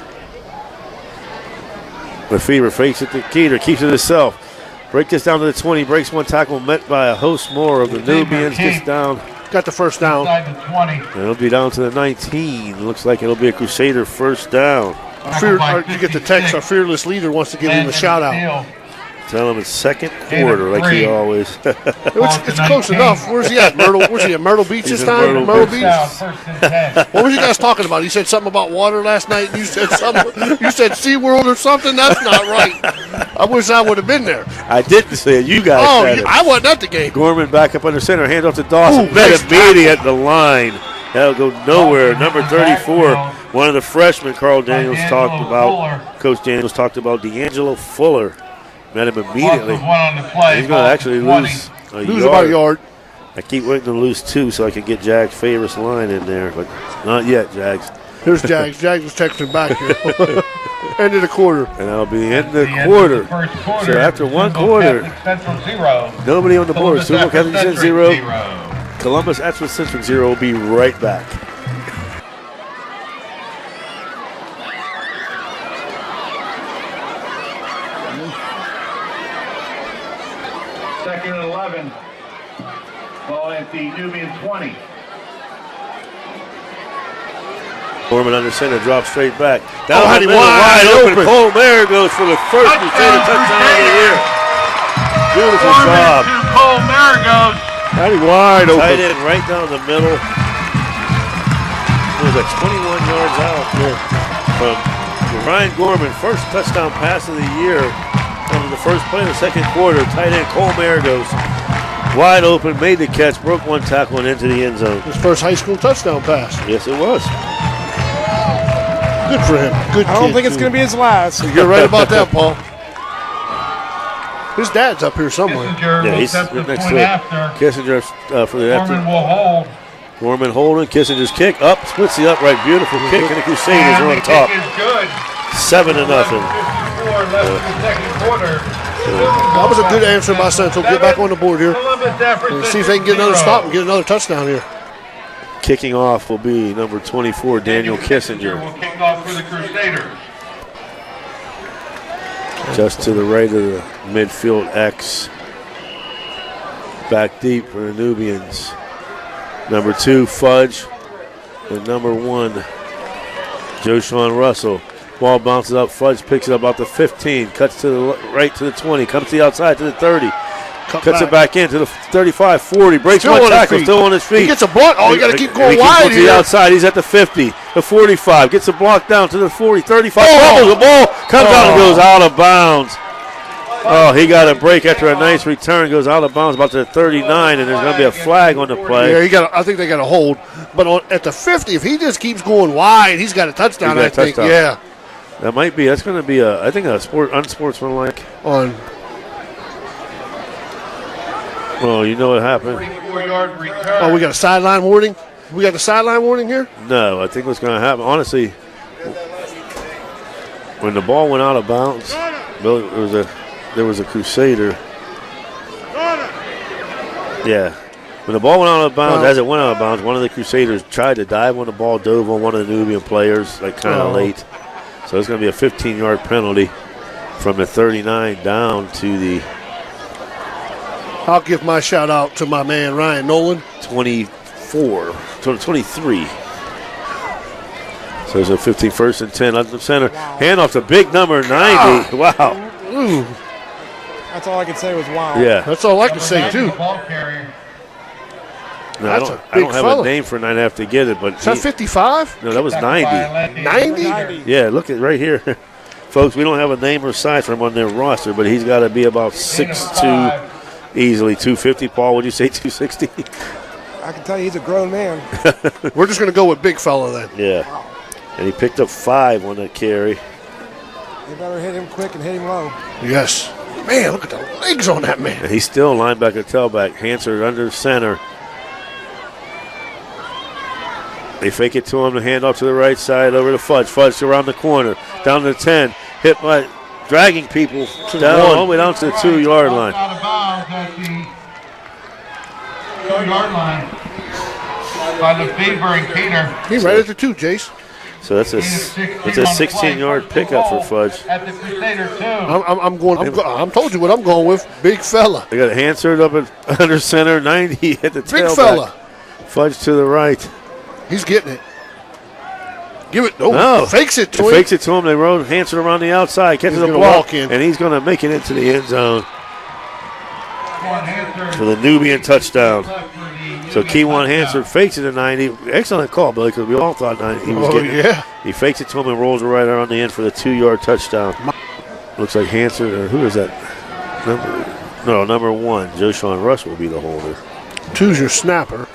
Lefevre fakes it to Keeter, keeps it himself. Break this down to the 20, breaks one tackle, met by a host more of the Nubians, gets down. Got the first down. And it'll be down to the 19. Looks like it'll be a Crusader first down. You get the text, our fearless leader wants to give him a shout out. Tell him it's second quarter, like he always. It's close enough. Where's he at? Myrtle Beach this time? Myrtle Beach. What was you guys talking about? He said something about water last night. You said something. You said SeaWorld or something. That's not right. I wish I would have been there. I didn't say it. You guys said it. I wasn't at the game. Gorman back up under center. Hand off to Dawson. Ooh, Met nice immediately at the line. That'll go nowhere. Number 34. One of the freshmen Coach Daniels talked about, D'Angelo Fuller. Met him immediately. He's going to actually lose about a yard. I keep waiting to lose 2 so I can get Jags' favorite line in there, but not yet, Jags. Here's Jags. Jags was texting back here. End of the quarter. And I'll be in the quarter. So after one quarter, nobody on the board. Super Catholic Central 0. Columbus Africentric 0 will be right back. Second and 11. Ball at the Nubian 20. Gorman under center, drops straight back. Down the middle, wide open. Cole Mayer goes for the first Crusader touchdown of the year. Beautiful job. Cole Mayer goes. Mighty wide open. Tight end right down the middle. It was like 21 yards out from Ryan Gorman. First touchdown pass of the year. On the first play of the second quarter, tight end Cole Mayer goes wide open, made the catch, broke one tackle and into the end zone. His first high school touchdown pass. Yes, it was. Good for him. Good. I don't think it's going to be his last. You're right about that, Paul. His dad's up here somewhere. Yeah, he's right next to it. Kissinger for the after. Gorman will hold. Gorman holding. Kissinger's kick up, splits the upright. Beautiful kick, and the Crusaders are on top. Kick is good. 7-0. Left in the second quarter. That was a good answer by Central. Get back on the board here. And see if they can get another stop and get another touchdown here. Kicking off will be number 24, Daniel Kissinger. Will kick off for the Crusaders. Just to the right of the midfield X. Back deep for the Nubians. Number 2, Fudge. And number 1, Joshawn Russell. Ball bounces up. Fudge picks it up about the 15. Cuts to the right to the 20. Comes to the outside to the 30. Cuts it back into the 35, 40. Breaks one tackle. Still on his feet. He gets a block. Oh, you got to keep going wide here. To the outside. He's at the 50, the 45. Gets a block down to the 40, 35. The ball comes out and goes out of bounds. Oh, he got a break after a nice return. Goes out of bounds about to the 39, and there's going to be a flag on the play. Yeah, I think they got a hold. But at the 50, if he just keeps going wide, he's got a touchdown, I think. Yeah. That might be. That's going to be I think a unsportsmanlike. Oh, you know what happened? 44-yard return. Oh, we got a sideline warning? We got the sideline warning here? No, I think what's going to happen, honestly, when the ball went out of bounds, there was a Crusader. Yeah. When the ball went out of bounds, as it went out of bounds, one of the Crusaders tried to dive when the ball dove on one of the Nubian players, like kind of late. So it's going to be a 15-yard penalty from the 39 down to the... I'll give my shout out to my man Ryan Nolan. 23. So it's a 15, first and 10 left the center. Hand off to big number 90. Wow. Ooh. That's all I could say was wow. Yeah. That's all I could say, too. No, I don't have a name for it, and I'd have to get it. But is that 55? No, that was 90. 90? Yeah, look at right here. Folks, we don't have a name or size for him on their roster, but he's got to be about 6'2", easily 250. Paul, would you say 260? I can tell you he's a grown man. We're just going to go with big fella then. Yeah. Wow. And he picked up 5 on that carry. You better hit him quick and hit him low. Yes. Man, look at the legs on that man. And he's still linebacker tailback. Hansard under center. They fake it to him, the handoff to the right side over to Fudge. Fudge around the corner, down to the 10. Hit by dragging people down all the way down to the 2-yard line. Out of bounds at the 2-yard line by the favoring Keener. He right at the 2, Jace. So it's a 16-yard pickup for Fudge. At the Crusader 2. I'm told you what I'm going with. Big fella. They got Hansard up at under center, 90 at the tailback. Big fella. Fudge to the right. He's getting it. Give it. No. Fakes it to him. Fakes it to him. They rode Hansard around the outside. Catches a block. And he's going to make it into the end zone for the Nubian touchdown. So Keywan Hansard fakes it to 90. Excellent call, Billy, because we all thought 90 he was getting it. He fakes it to him and rolls it right around the end for the 2-yard touchdown. Looks like Hansard, or who is that? Number 1. Joshawn Russell will be the holder. 2's your snapper.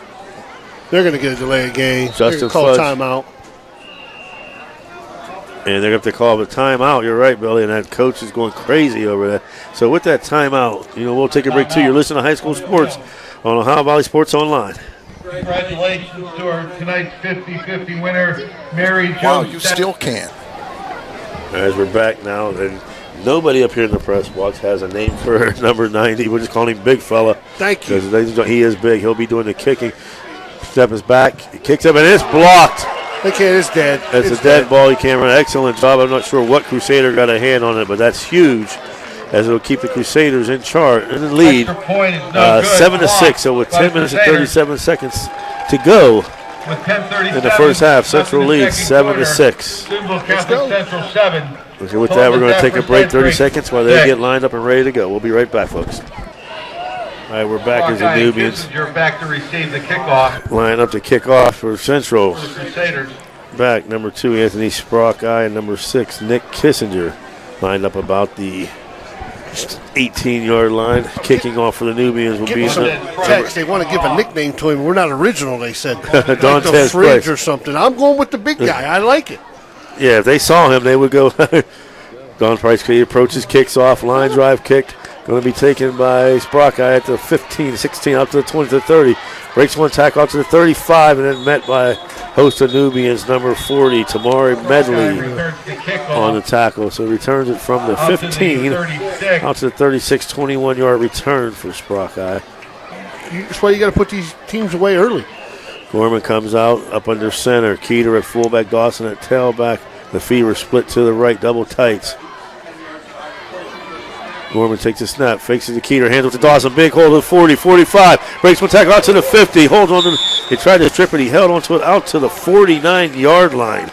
They're going to get a delay of game. Justin call timeout. And they're going to have to call a timeout. You're right, Billy, and that coach is going crazy over that. So with that timeout, we'll take a break too. You're listening to High School Sports on Ohio Valley Sports Online. Congratulations to our tonight's 50-50 winner, Mary Jo. Wow, you still can. As we're back now, and nobody up here in the press box has a name for number 90. We're just calling him Big Fella. Thank you. Because he is big. He'll be doing the kicking. Step is back. He kicks up, and it's blocked. The kid is dead. It's a dead ball. He can't run. Excellent job. I'm not sure what Crusader got a hand on it, but that's huge, as it'll keep the Crusaders in the lead. 7-6. So with 10 minutes and 37 seconds to go with 10:37. In the first half, Central leads 7-6. Steubenville Catholic Central 7. Okay, with that, we're going to take a break, 30 seconds, while they get lined up and ready to go. We'll be right back, folks. All right, we're back as the Nubians. You're back to receive the kickoff. Line up to kick off for Central. For the Crusaders. Back, number 2, Anthony Sprockeye, and number 6, Nick Kissinger. Lined up about the 18-yard line. Kicking off for the Nubians will be text. They want to give a nickname to him. We're not original, they said. Dantes like the Fridge Price or something. I'm going with the big guy. I like it. Yeah, if they saw him, they would go. Don Price, he approaches, kicks off, line drive kicked. Going to be taken by Sprockeye at the 15, 16, up to the 20 to the 30. Breaks one tackle out to the 35, and then met by host of Nubians, number 40, Tamari Medley, on the tackle. So returns it from the 15 out to the 36, 21-yard return for Sprockeye. That's why you got to put these teams away early. Gorman comes out up under center. Keeter at fullback, Dawson at tailback. The feet were split to the right, double tights. Gorman takes a snap, fakes it to Keeter, hands it to Dawson, big hold to the 40, 45, breaks one tackle out to the 50, holds on to, he tried to strip it, he held onto it out to the 49-yard line.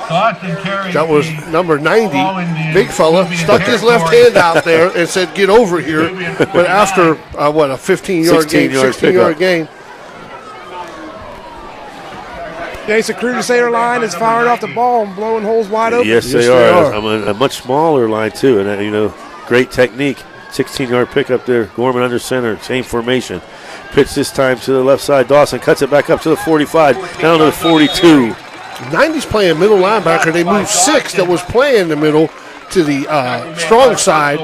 That was number 90, big fella, stuck his left hand out there and said, get over here, but after, a 15-yard gain, 16-yard gain. The Crusader line is firing off the ball and blowing holes wide open. Yes, they are. A much smaller line, too, and, great technique. 16-yard pickup there. Gorman under center, same formation. Pitch this time to the left side. Dawson cuts it back up to the 45, down to the 42. 90's playing middle linebacker. They moved 6 that was playing the middle to the strong side.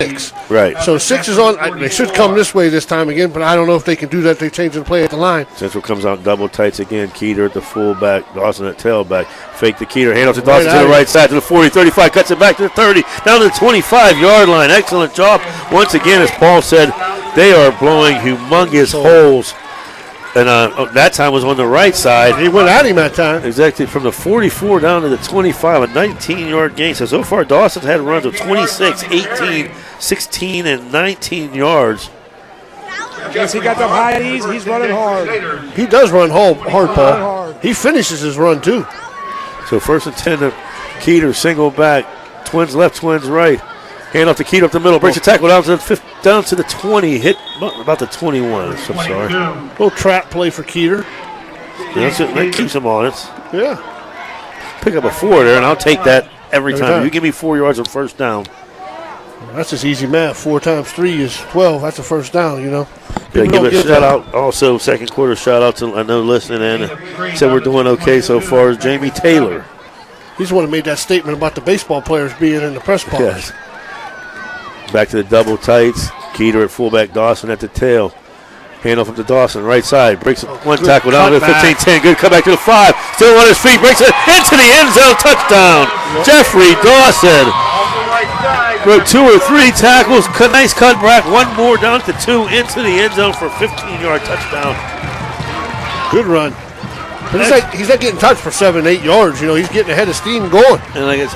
6. Right. So 6 is on. They should come this way this time again, but I don't know if they can do that. They change the play at the line. Central comes out double tights again. Keeter at the fullback, Dawson at tailback. Fake the Keeter, hand off to Dawson to the right side to the 40, 35, cuts it back to the 30, down to the 25-yard line. Excellent job. Once again, as Paul said, they are blowing humongous holes. And that time was on the right side. He went at him that time. Exactly, from the 44 down to the 25, a 19-yard gain. So far, Dawson's had runs of 26, 18, 16, and 19 yards. Yes, he got them high knees. He's running hard. He does run hard, Paul. He finishes his run, too. So first and 10 to Keeter, single back. Twins left, twins right. Hand off to Keeter up the middle. Breaks the tackle down to the 20. Hit about the 21. I'm sorry. Little trap play for Keeter. That keeps him honest. Yeah. Pick up a 4 there, and I'll take that every time. You give me 4 yards on first down. That's just easy math. 4 times 3 is 12. That's a first down, Yeah, give a shout out. Also, second quarter shout out to, I know, listening and said we're doing okay so far, is Jamie Taylor. He's the one who made that statement about the baseball players being in the press box. Yes. Back to the double tights. Keeter at fullback, Dawson at the tail. Hand off to Dawson, right side. Breaks one tackle down to the 15-10. Good cutback to the 5. Still on his feet. Breaks it into the end zone. Touchdown. Jeffrey Dawson. Broke 2 or 3 tackles. Nice cutback. One more down to 2 into the end zone for a 15-yard touchdown. Good run. But he's not getting touched for 7, 8 yards. He's getting ahead of steam going. And like you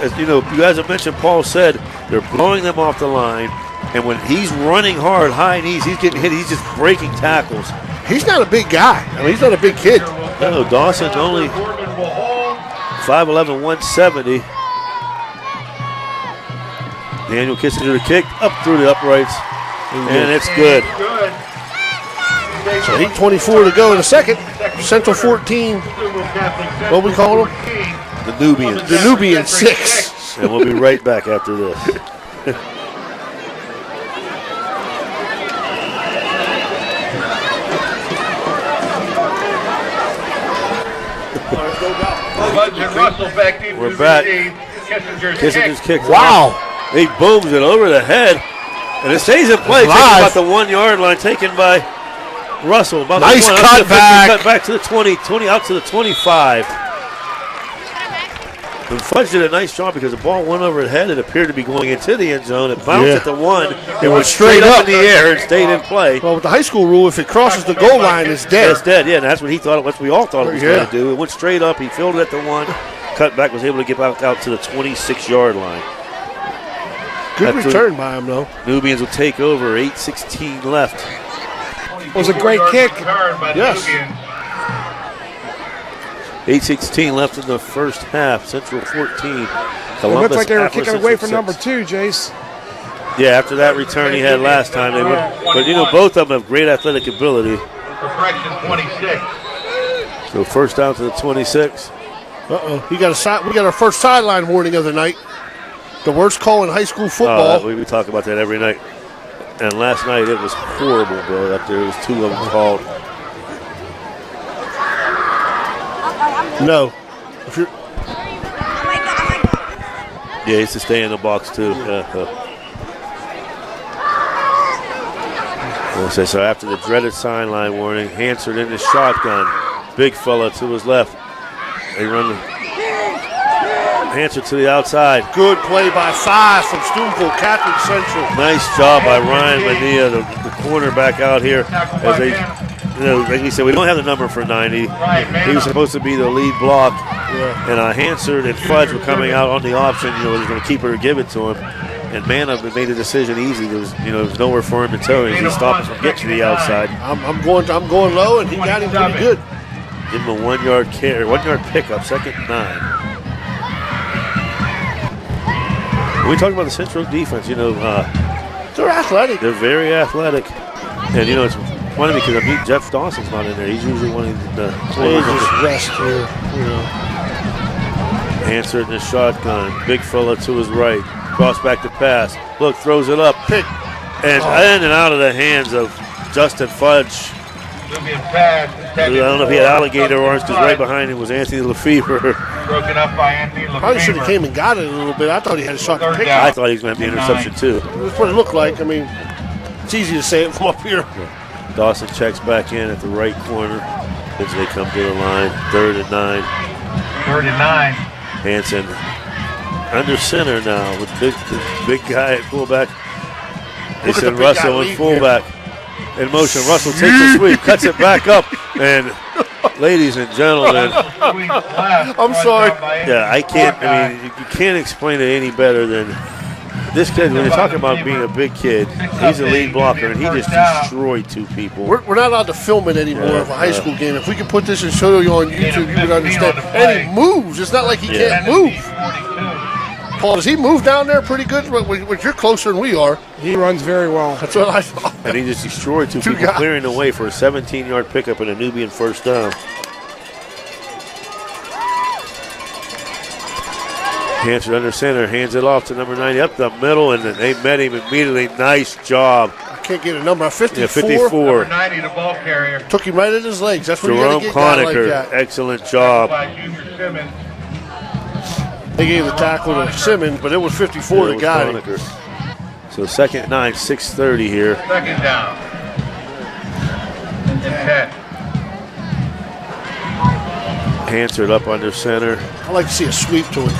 guys have mentioned, Paul said they're blowing them off the line. And when he's running hard, high knees, he's getting hit. He's just breaking tackles. He's not a big guy. He's not a big kid. No, Dawson's only 5'11", 170. Daniel Kissinger to kick up through the uprights. And it's good. So 8:24 to go in the second. Central 14. What we call them? The Nubians. The Nubians 6. And we'll be right back after this. We're back. Kissinger's kick. Wow. He booms it over the head. And it stays in play. About the 1 yard line taken by Russell. About nice cut back. Cut back to the 20 out to the 25. And Fudge did a nice job because the ball went over his head. It appeared to be going into the end zone. It bounced at the 1. It went straight up in the air and stayed in play. Well, with the high school rule, if it crosses the goal line, it's dead. It's dead, yeah. And that's what he thought. What we all thought it was going to do. It went straight up. He filled it at the 1. Cut back, was able to get out to the 26-yard line. Good return by him, though. Nubians will take over. 8:16 left. It was a great kick. Yes. 8:16 left in the first half. Central 14. It looked like they were Africentric kicking away from 6. number 2, Jace. Yeah, after that return he had last time, they were. But you know, both of them have great athletic ability. Correction 26. So first down to the 26. We got our first sideline warning of the night. The worst call in high school football. We talk about that every night. And last night it was horrible, bro. Up there, it was 2 of them called. No. If you're Yeah, he used to stay in the box too. So after the dreaded sideline warning, Hansard in the shotgun. Big fella to his left. They run the Hansard to the outside. Good play by 5 from Steubenville Catholic Central. Nice job by Ryan Bonilla, the cornerback out here. As they, like he said, we don't have the number for 90. He was supposed to be the lead block. Yeah. And Hansard and Fudge were coming out on the option. He's going to keep it or give it to him. And Manna made the decision easy. There was nowhere for him to toe. He stopped us from getting to the outside. I'm going low, and he got him pretty good. Give him a 1 yard carry, 1 yard pickup, 2nd and 9. When we talk about the Central defense, they're athletic. They're very athletic. And it's funny because Jeff Dawson's not in there. He's usually one of the just rest here. Hansard in the shotgun. Big fella to his right. Cross back to pass. Look, throws it up. Pick. And in and out of the hands of Justin Fudge. I don't know if he had alligator arms because right behind him was Anthony Lefevre. Broken up by Anthony Lefevre. Probably should have came and got it a little bit. I thought he had a shot to pick. I thought he was going to have the interception too. That's what it looked like. I mean, it's easy to say it from up here. Dawson checks back in at the right corner as they come to the line. 3rd and 9. 3rd and 9. Hanson under center now with big guy at fullback. They send Russell in fullback. In motion, Russell takes a sweep, cuts it back up, and ladies and gentlemen, I'm sorry. Yeah, I mean, you can't explain it any better than this kid. When you're talking about being a big kid, he's a lead blocker, and he just destroyed 2 people. We're not allowed to film it anymore of a high school game. If we could put this and show you on YouTube, you would understand. And he moves. It's not like he can't move. Paul, does he move down there pretty good? You're closer than we are. He runs very well. That's what I thought. And he just destroyed 2 people, clearing the way for a 17-yard pickup and a Nubian first down. Hansard under center, hands it off to number 90 up the middle, and then they met him immediately. Nice job. I can't get a number. 54. Yeah, 54. Number 90, the ball carrier. Took him right at his legs. That's what Jerome you got to get Conacher, like that. excellent job. They gave the tackle to Simmons, but it was 54 that got him. So 2nd and 9, 6:30 here. 2nd down. And 10. Hansard up under center. I like to see a sweep to it.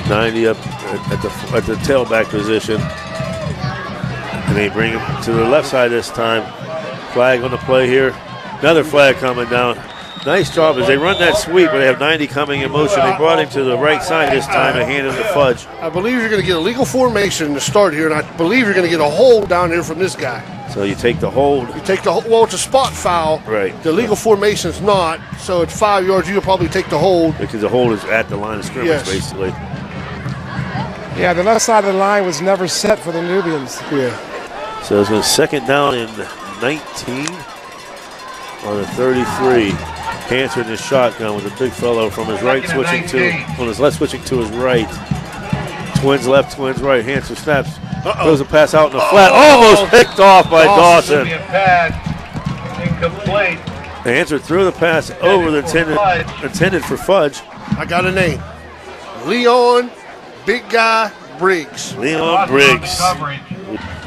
90 up at the tailback position. And they bring him to the left side this time. Flag on the play here. Another flag coming down. Nice job as they run that sweep, but they have 90 coming in motion. They brought him to the right side this time and hand him to Fudge. I believe you're going to get a legal formation to start here, and I believe you're going to get a hold down here from this guy. So you take the hold. You take the hold. Well, it's a spot foul. Right. The legal formation's not, so it's 5 yards. You'll probably take the hold. Because the hold is at the line of scrimmage, basically. Yeah, the left side of the line was never set for the Nubians. Yeah. So it's a 2nd down and 19 on the 33. Hansard in his shotgun with a big fellow from his right switching to, on his left switching to his right. Twins left, twins right. Hansard snaps, throws a pass out in the flat. Almost picked off by Dawson. Incomplete. Hansard threw the pass over the intended for Fudge. I got a name. Leon Big Guy Briggs. Leon Briggs.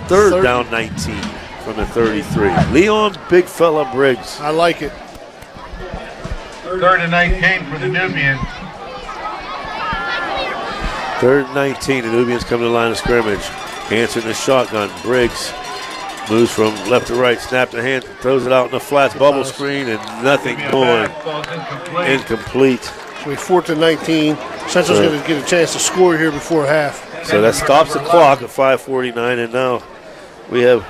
3rd down 19 from the 33. Leon Big Fella Briggs. I like it. 3rd and 19 for the Nubians. 3rd and 19. The Nubians come to the line of scrimmage. Hansard in the shotgun. Briggs moves from left to right. Snap the hand. Throws it out in the flats. Bubble screen and nothing going. Incomplete. So 4th and 19. Central's going to get a chance to score here before half. So that stops the clock at 5:49, and now we have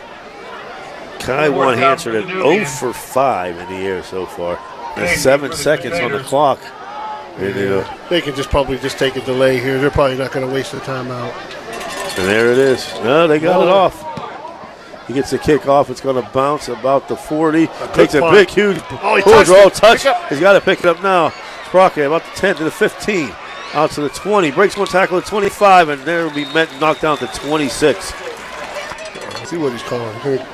Kaiwan Hansard at 0 for 5 in the air so far. There's 7 seconds on the clock. And, they can probably just take a delay here. They're probably not going to waste their timeout. And there it is. No, they got it off. He gets the kick off. It's going to bounce about the 40. Takes a big, huge touch. He's got to pick it up now. Sprocket about the 10 to the 15. Out to the 20. Breaks one tackle at 25, and there will be knocked down to 26. Let's see what he's calling here.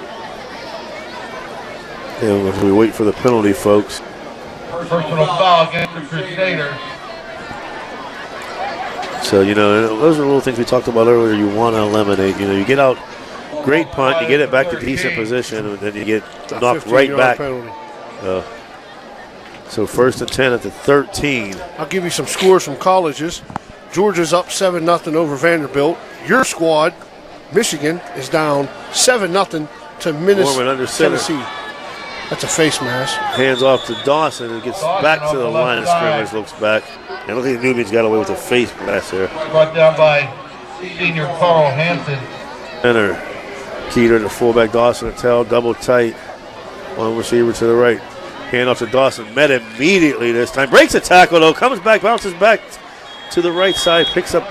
And we wait for the penalty, folks. Personal foul against the Crusaders. So, those are the little things we talked about earlier you want to eliminate. You get out, great punt, you get it back to decent position, and then you get knocked right back. So 1st and 10 at the 13. I'll give you some scores from colleges. Georgia's up 7-0 over Vanderbilt. Your squad, Michigan, is down 7-0 to Tennessee. That's a face mask. Hands off to Dawson and gets back to the line of scrimmage, looks back. I don't think Nubian's got away with a face mask there. Brought down by senior Carl Hansen. Center. Keeter to fullback, Dawson to tell, double tight. One receiver to the right. Hand off to Dawson, met immediately this time. Breaks a tackle though, comes back, bounces back to the right side, picks up.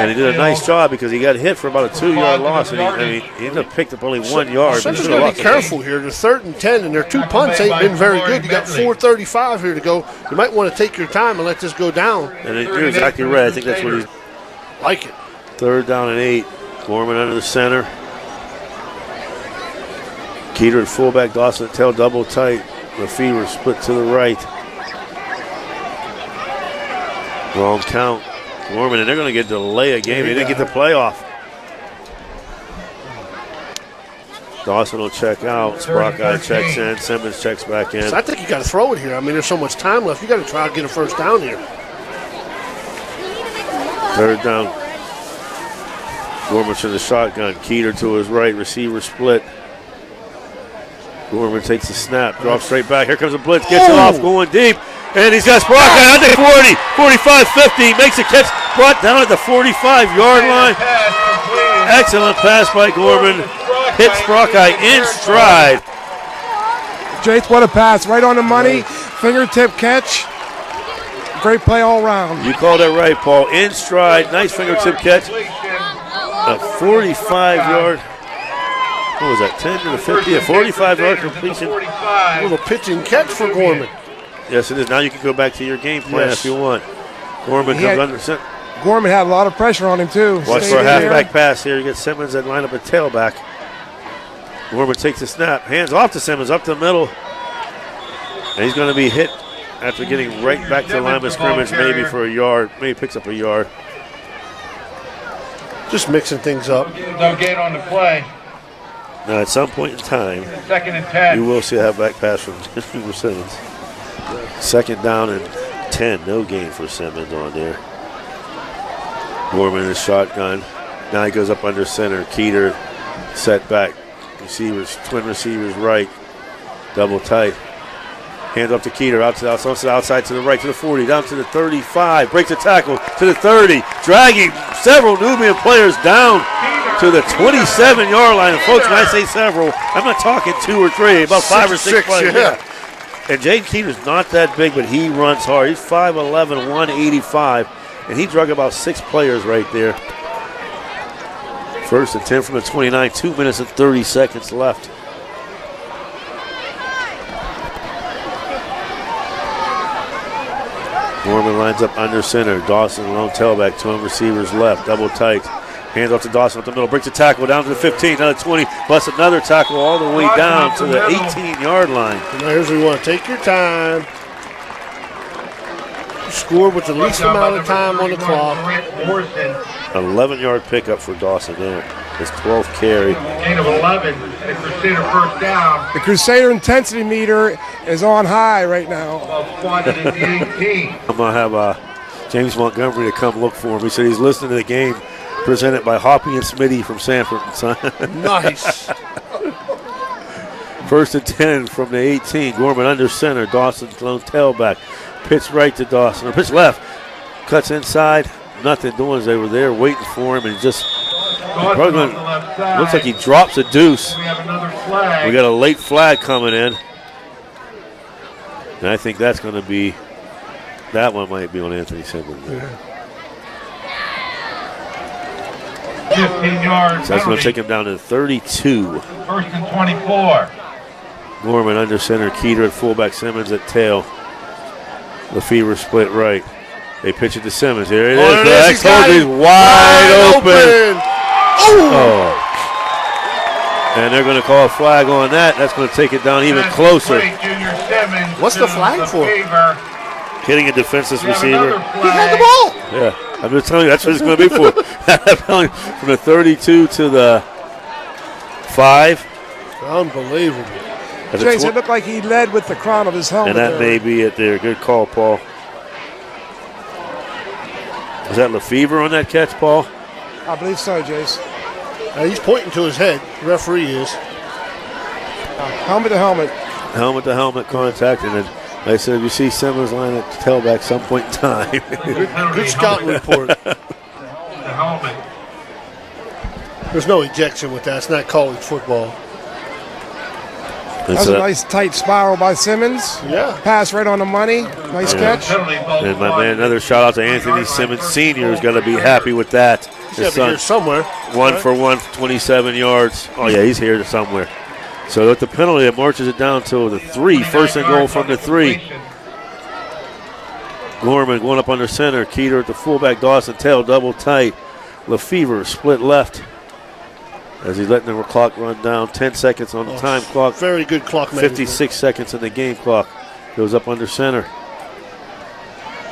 And he did a nice job because he got hit for about a 2-yard loss. And he ended up picked up only 1 yard. Center's got to be careful here. They're 3rd and 10, and their 2 punts ain't been very good. You got 4:35 here to go. You might want to take your time and let this go down. And you're exactly right. I think that's what he's like it. 3rd down and 8. Gorman under the center. Keeter at fullback, Dawson at tail, double tight. Receiver split to the right. Wrong count. Gorman, and they're going to get delay a game. They didn't get the playoff. Dawson will check out. Sprockeye checks in. Simmons checks back in. So I think you got to throw it here. I mean, there's so much time left. You got to try to get a first down here. 3rd down. Gorman to the shotgun. Keeter to his right. Receiver split. Gorman takes the snap. Drops straight back. Here comes a blitz. Gets it off. Going deep. And he's got Sprockeye at the 40, 45, 50. Makes a catch. Brought down at the 45-yard line. Excellent pass by Gorman. Hit Sprockeye in stride. Jace, what a pass. Right on the money. Fingertip catch. Great play all around. You called that right, Paul. In stride. Nice fingertip catch. A 45-yard. What was that, 10 to the 50? A 45-yard completion. A little pitch and catch for Gorman. Yes, it is. Now you can go back to your game plan if you want. Gorman comes under center. Gorman had a lot of pressure on him, too. Watch for a halfback pass here. You get Simmons that line up a tailback. Gorman takes the snap. Hands off to Simmons, up the middle. And he's going to be hit after getting right back to the line of scrimmage, maybe for a yard. Maybe picks up a yard. Just mixing things up. No gain on the play. Now, at some point in time, 2nd and 10. You will see a halfback pass from Simmons. 2nd down and 10. No gain for Simmons on there. Gorman in the shotgun. Now he goes up under center. Keeter set back. Receivers, twin receivers right. Double tight. Hand up to Keeter. Out to the outside to the right to the 40. Down to the 35. Breaks a tackle to the 30. Dragging several Nubian players down to the 27-yard line. And folks, when I say several, I'm not talking 2 or 3. About 5 or 6 players. Yeah. And Jaden Keeter's not that big, but he runs hard. He's 5'11", 185, and he drug about 6 players right there. 1st and 10 from the 29, 2 minutes and 30 seconds left. Gorman lines up under center. Dawson, lone tailback, 2 receivers left, double tight. Hands off to Dawson up the middle, breaks a tackle down to the 15, another 20, plus another tackle all the way down to the 18-yard line. And here's where you want to take your time. Score with the least amount of time on the clock. 11-yard pickup for Dawson there. His 12th carry. Gain of 11, the Crusader 1st down. The Crusader intensity meter is on high right now. I'm going to have James Montgomery to come look for him. He said he's listening to the game. Presented by Hoppy and Smitty from Sanford and Son. Nice. 1st and 10 from the 18. Gorman under center. Dawson lone tailback. Pitch right to Dawson. Or pitch left. Cuts inside. Nothing doing as they were there waiting for him. And just looks like he drops a deuce. We have another flag. We got a late flag coming in. And I think that's going to be That one might be on Anthony Simmons. Yeah. 15 yards. So that's going to take him down to 32. First and 24. Gorman under center, Keeter at fullback, Simmons at tail. Lefevre split right. They pitch it to Simmons. Here it is. The X-Holder's wide open. Oh. And they're going to call a flag on that. That's going to take it down even closer. What's the flag for? Hitting a defenseless receiver. He had the ball. Yeah, I'm just telling you, that's what it's going to be for. From the 32 to the 5. Unbelievable. James, it looked like he led with the crown of his helmet. And that may be it there. Good call, Paul. Was that Lefevre on that catch, Paul? I believe so, Jace. He's pointing to his head. The referee is. Helmet to helmet. Helmet to helmet contact. And then, like I said, if you see Simmons line at tailback some point in time. Good scouting report. There's no ejection with that. It's not college football. That's a nice tight spiral by Simmons. Yeah. Pass right on the money. Nice catch. And my man, another shout out to Anthony Simmons Sr. who's got to be happy with that. He's here somewhere. 1 for 1, 27 yards. Oh, yeah, he's here somewhere. So with the penalty, it marches it down to the 3. First and goal from the 3. Gorman going up under center. Keeter at the fullback. Dawson tail double tight. Lefevre split left. As he's letting the clock run down. 10 seconds on the time clock. Very good clock management. 56 seconds in the game clock. Goes up under center.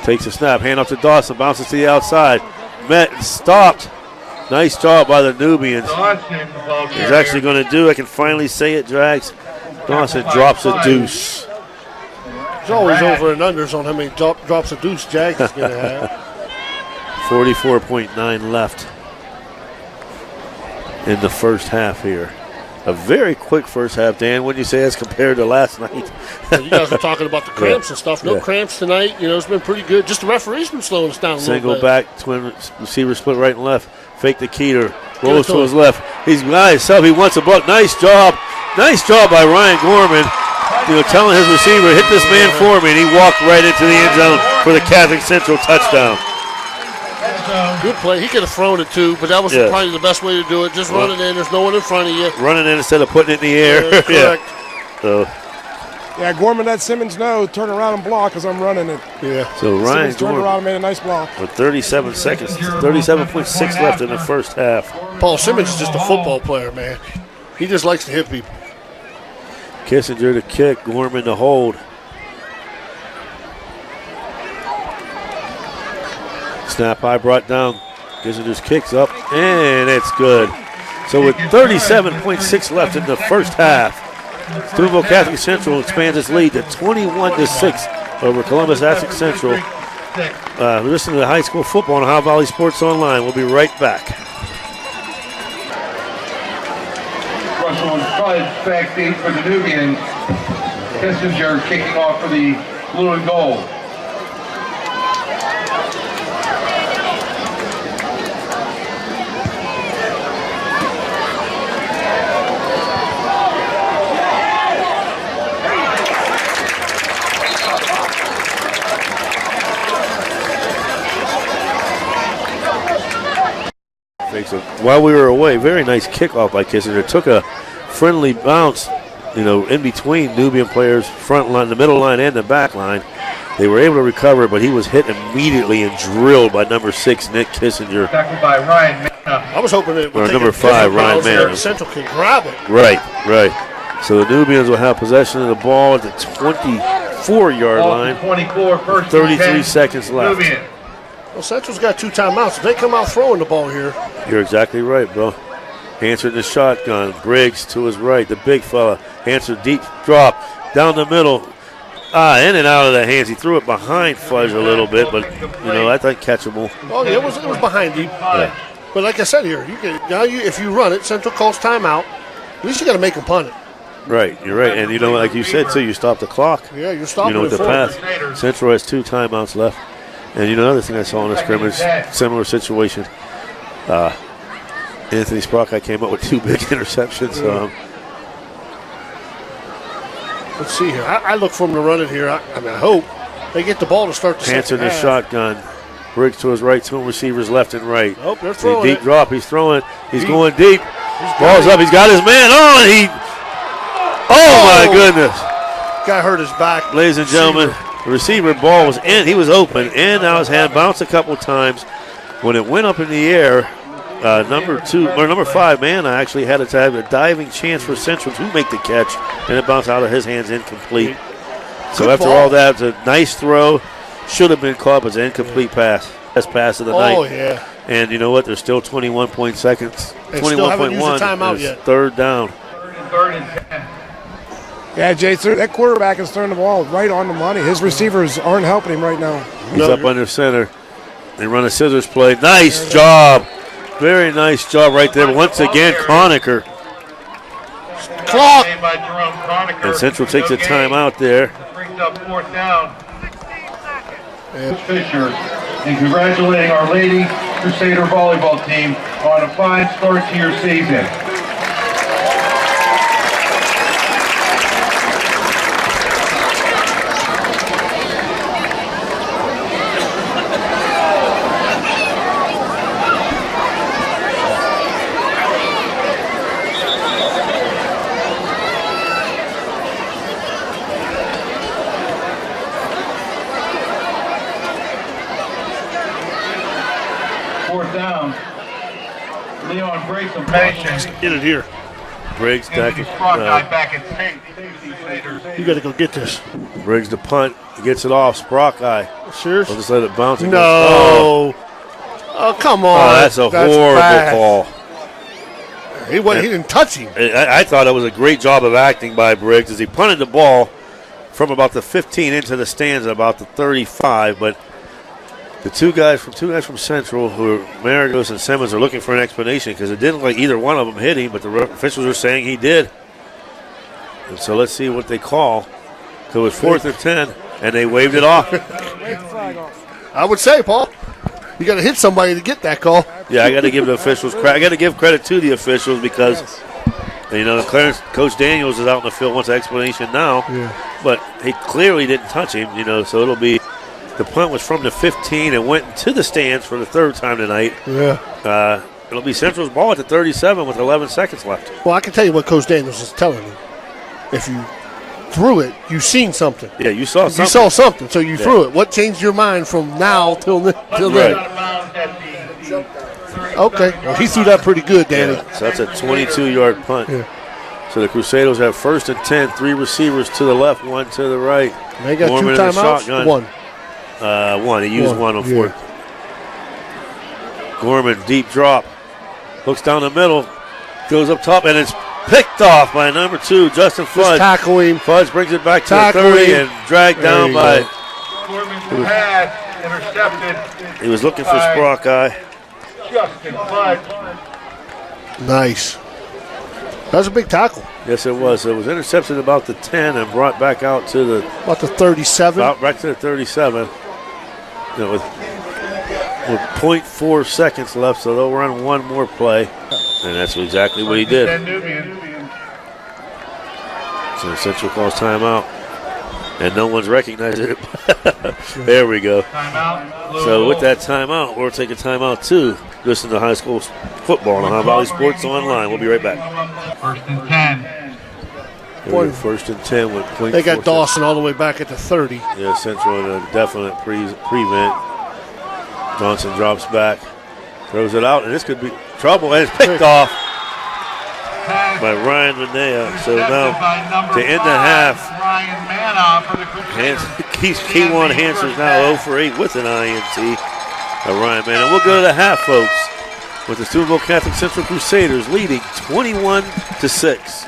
Takes a snap. Hand off to Dawson. Bounces to the outside. Met and stopped. Nice job by the Nubians. He's actually going to do, I can finally say it, Drags. Dawson drops a deuce. There's always over and unders on how many drops a deuce Jags is going to have. 44.9 left in the first half here. A very quick first half, Dan, wouldn't you say, as compared to last night? You guys were talking about the cramps and stuff. No cramps tonight. You know, it's been pretty good. Just the referee's been slowing us down a little bit. Single back, twin receiver split right and left. Fake the Keeter. Rolls to his left. He's by himself. He wants a buck. Nice job. Nice job by Ryan Gorman. You know, telling his receiver, hit this man for me, and he walked right into the end zone for the Catholic Central touchdown. Good play. He could have thrown it too, but that was probably the best way to do it. Just run it in. There's no one in front of you. Running in instead of putting it in the air. Correct. So. Yeah, Gorman let Simmons know, turn around and block as I'm running it. Yeah. So Ryan Simmons turned around and made a nice block. With 37 seconds, 37.6 left in the first half. Paul Simmons is just a football player, man. He just likes to hit people. Kissinger to kick, Gorman to hold. Snap high brought down. Kissinger's kicks up, and it's good. So with 37.6 left in the first half, Steubenville Catholic Central expands its lead to 21-6 over Columbus Athletics Central. Listen to the high school football on Ohio Valley Sports Online. We'll be right back. Russell and Fudge back deep for the Nubians. Kissinger kicking off for the blue and gold. While we were away, very nice kickoff by Kissinger. Took a friendly bounce, you know, in between Nubian players, front line, the middle line, and the back line. They were able to recover, but he was hit immediately and drilled by number 6, Nick Kissinger. Tackled by Ryan Manna. I was hoping it would or number 5, Ryan Manna. Central can grab it. Right. So the Nubians will have possession of the ball at the 24-yard line. 24, first 33 seconds left. Nubian. Well, Central's got 2 timeouts. If they come out throwing the ball here. You're exactly right, bro. Hanser in the shotgun. Briggs to his right, the big fella. Hanser deep drop down the middle. In and out of the hands. He threw it behind Fudge a little bit, but, you know, I think catchable. Oh, yeah, it was behind him. Yeah. But like I said here, if you run it, Central calls timeout, at least you got to make them punt it. Right, you're right. And, you know, like you said, too, you stop the clock. Yeah, you're stopping with the forward. pass. Central has 2 timeouts left. And, you know, another thing I saw in the scrimmage, similar situation. Anthony Sprockeye came up with 2 big interceptions. Let's see here. I look for him to run it here. I hope. they get the ball to start the Hanson second the half. shotgun. Briggs to his right, two receivers left and right. Oh, they're throwing deep it. drop. He's throwing. He's going deep. Ball's up. He's got his man on. Oh, my goodness. Guy hurt his back. Ladies and gentlemen, the receiver ball was in. He was open, and now his hand bounced a couple times. When it went up in the air, number 5 man actually had to have a diving chance for Central to make the catch, and it bounced out of his hands incomplete. So Good after ball. all that, it's a nice throw. Should have been caught, but it's an incomplete pass. Best pass of the night. Oh, yeah. And you know what? There's still 21 seconds. They still haven't used the 21. timeout It's yet. third down. Third and 10. Yeah, Jay, sir, that quarterback is throwing the ball right on the money. His receivers aren't helping him right now. He's up under center. They run a scissors play. Nice job. Very nice job right there. Once again, Conacher. Clock. By Jerome Conacher. And Central takes a timeout there. Brings up fourth down. Fisher, and congratulating our Lady Crusader volleyball team on a fine start to your season. Fourth down. Leon breaks some patience. Get it here. Briggs back. back at safety. You got to go get this. Briggs the punt. He gets it off. Sprockeye. Serious? We'll just let it bounce. No. Oh, come on. Oh, that's a horrible bad. call. He didn't touch him. I thought it was a great job of acting by Briggs as he punted the ball from about the 15 into the stands at about the 35, but the two guys from Central, who are Maragos and Simmons, are looking for an explanation because it didn't look like either one of them hit him, but the officials are saying he did. And so let's see what they call. So it was 4th and 10, and they waved it off. I would say, Paul, you got to hit somebody to get that call. Yeah, I got to give the officials credit. I got to give credit to the officials because, you know, Coach Daniels is out in the field, wants an explanation now. Yeah. But he clearly didn't touch him, you know, so it'll be. The punt was from the 15 and went to the stands for the third time tonight. Yeah. It'll be Central's ball at the 37 with 11 seconds left. Well, I can tell you what Coach Daniels is telling you. If you threw it, you seen something. Yeah, you saw something. You saw something, so you threw it. What changed your mind from now till then? Okay. Well, he threw that pretty good, Danny. Yeah, so that's a 22-yard punt. Yeah. So the Crusaders have 1st and 10, 3 receivers to the left, 1 to the right. They got Gorman 2 in the timeouts? shotgun. 1. He used one on 4th. Gorman, deep drop. Looks down the middle. Goes up top, and it's picked off by number 2, Justin Fudge. Just tackle him. Fudge brings it back to the 30 and dragged down by. Gorman's pass intercepted. He was looking for Sprockeye. Justin Fudge. Nice. That was a big tackle. Yes, it was. It was intercepted about the 10 and brought back out to the. About the 37. Out back to the 37. You know, with 0.4 seconds left, so they'll run one more play. And that's exactly what he did. So Central calls timeout. And no one's recognizing it. There we go. So with that timeout, we'll take a timeout too. Listen to high school football on Ohio Valley Sports Online. We'll be right back. 1st and 10. First and 10 with 0.4. They got Dawson all the way back at the 30. Yeah, Central in a definite prevent. Johnson drops back, throws it out, and this could be trouble, and it's picked off by Ryan Manea. So now to end the half, Keywan Hanson's now 0 for 8 with an INT. Ryan Manea. We'll go to the half, folks, with the Steubenville Catholic Central Crusaders leading 21-6.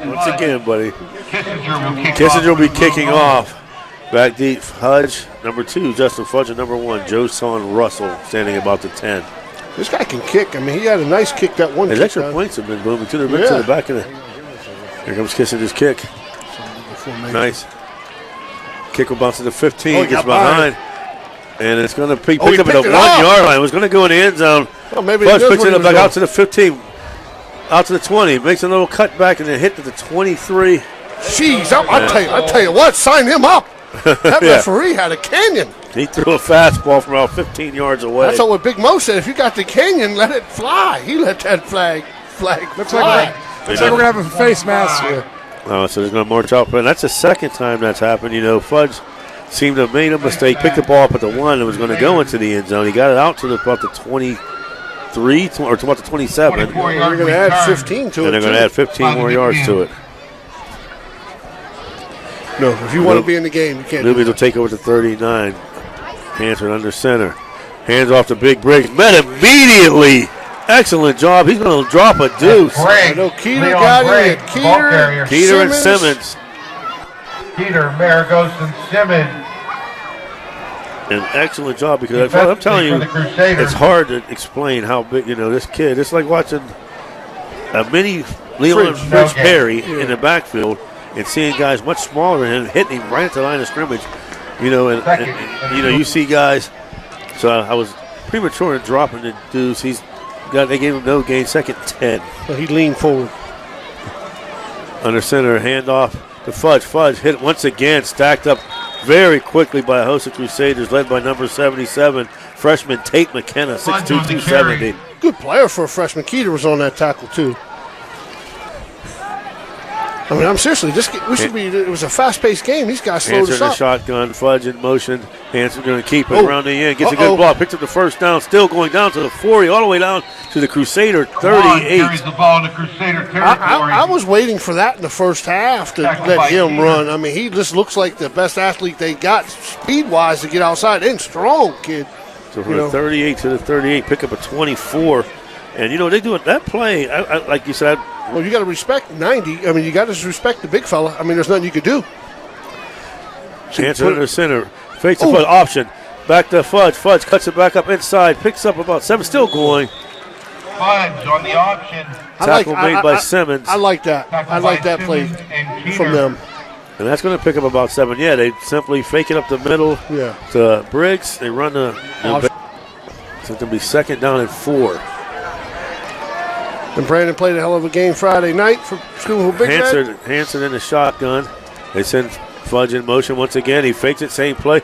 Once again, buddy. Kissinger will be kicking off. Back deep, Fudge, number 2, Justin Fudge, and number 1, Joson Russell, standing about the 10. This guy can kick. I mean, he had a nice kick that one. His extra points have been booming to the back of the. Here comes Kissinger's kick. Nice. Kick will bounce to the 15, gets behind. And it's going to pick up at the 1 yard line. It was going to go in the end zone. Well, maybe Fudge picks it up back out to the 15. out to the 20. Makes a little cut back and then hit to the 23. Jeez, I tell you what, sign him up. That referee had a canyon. He threw a fastball from about 15 yards away. That's what Big Mo said. If you got the canyon, let it fly. He let that flag Looks fly. like we're going to have a face mask here. Oh, so there's going to march out. And that's the second time that's happened. You know, Fudge seemed to have made a mistake, picked the ball up at the 1 and was going to go into the end zone. He got it out to about the 23 or to about the 27. They're going to add 15 to it. And they're going to add 15 more yards to it. No, if you want to be in the game, you can't. Newbies will take over to 39. Hanson under center. Hands off to Big Briggs. Met immediately. Excellent job. He's going to drop a deuce. I know Keeter got it. Keeter and Simmons. Keeter, Maragos, and Simmons. An excellent job because I'm telling you, it's hard to explain how big, this kid. It's like watching a mini Leland Fridge Perry in the backfield and seeing guys much smaller than him hitting him right at the line of scrimmage. You see guys. So I was premature in dropping the deuce. They gave him no gain, 2nd and 10. So he leaned forward. Under center, handoff to Fudge. Fudge hit once again, stacked up very quickly by a host of Crusaders, led by number 77, freshman Tate McKenna, 6'2", 270. Good player for a freshman. Keeter was on that tackle, too. I mean, I'm seriously, it was a fast-paced game. These guys slowed us Hanson up. in the shotgun, Fudge in motion. Hanson going to keep it around the end. Gets a good block, picks up the first down, still going down to the 40, all the way down to the Crusader 38. Carries the ball into Crusader territory. I was waiting for that in the first half to let him run. I mean, he just looks like the best athlete they got speed-wise to get outside. And strong, kid. So from the 38 to the 38, pick up a 24. And, they do it. That play, like you said. Well, you got to respect 90. I mean, you got to respect the big fella. I mean, there's nothing you could do. Hanson in the center. Fakes the foot option. Back to Fudge. Fudge cuts it back up inside. Picks up about 7. Still going. Fudge on the option. Tackle made by Simmons. I like that. I like that play from them. And that's going to pick up about 7. Yeah, they simply fake it up the middle to Briggs. They run the so it's going to be 2nd down and 4. And Brandon played a hell of a game Friday night for School Big Man. Hanson in the shotgun. They send Fudge in motion once again. He fakes it, same play.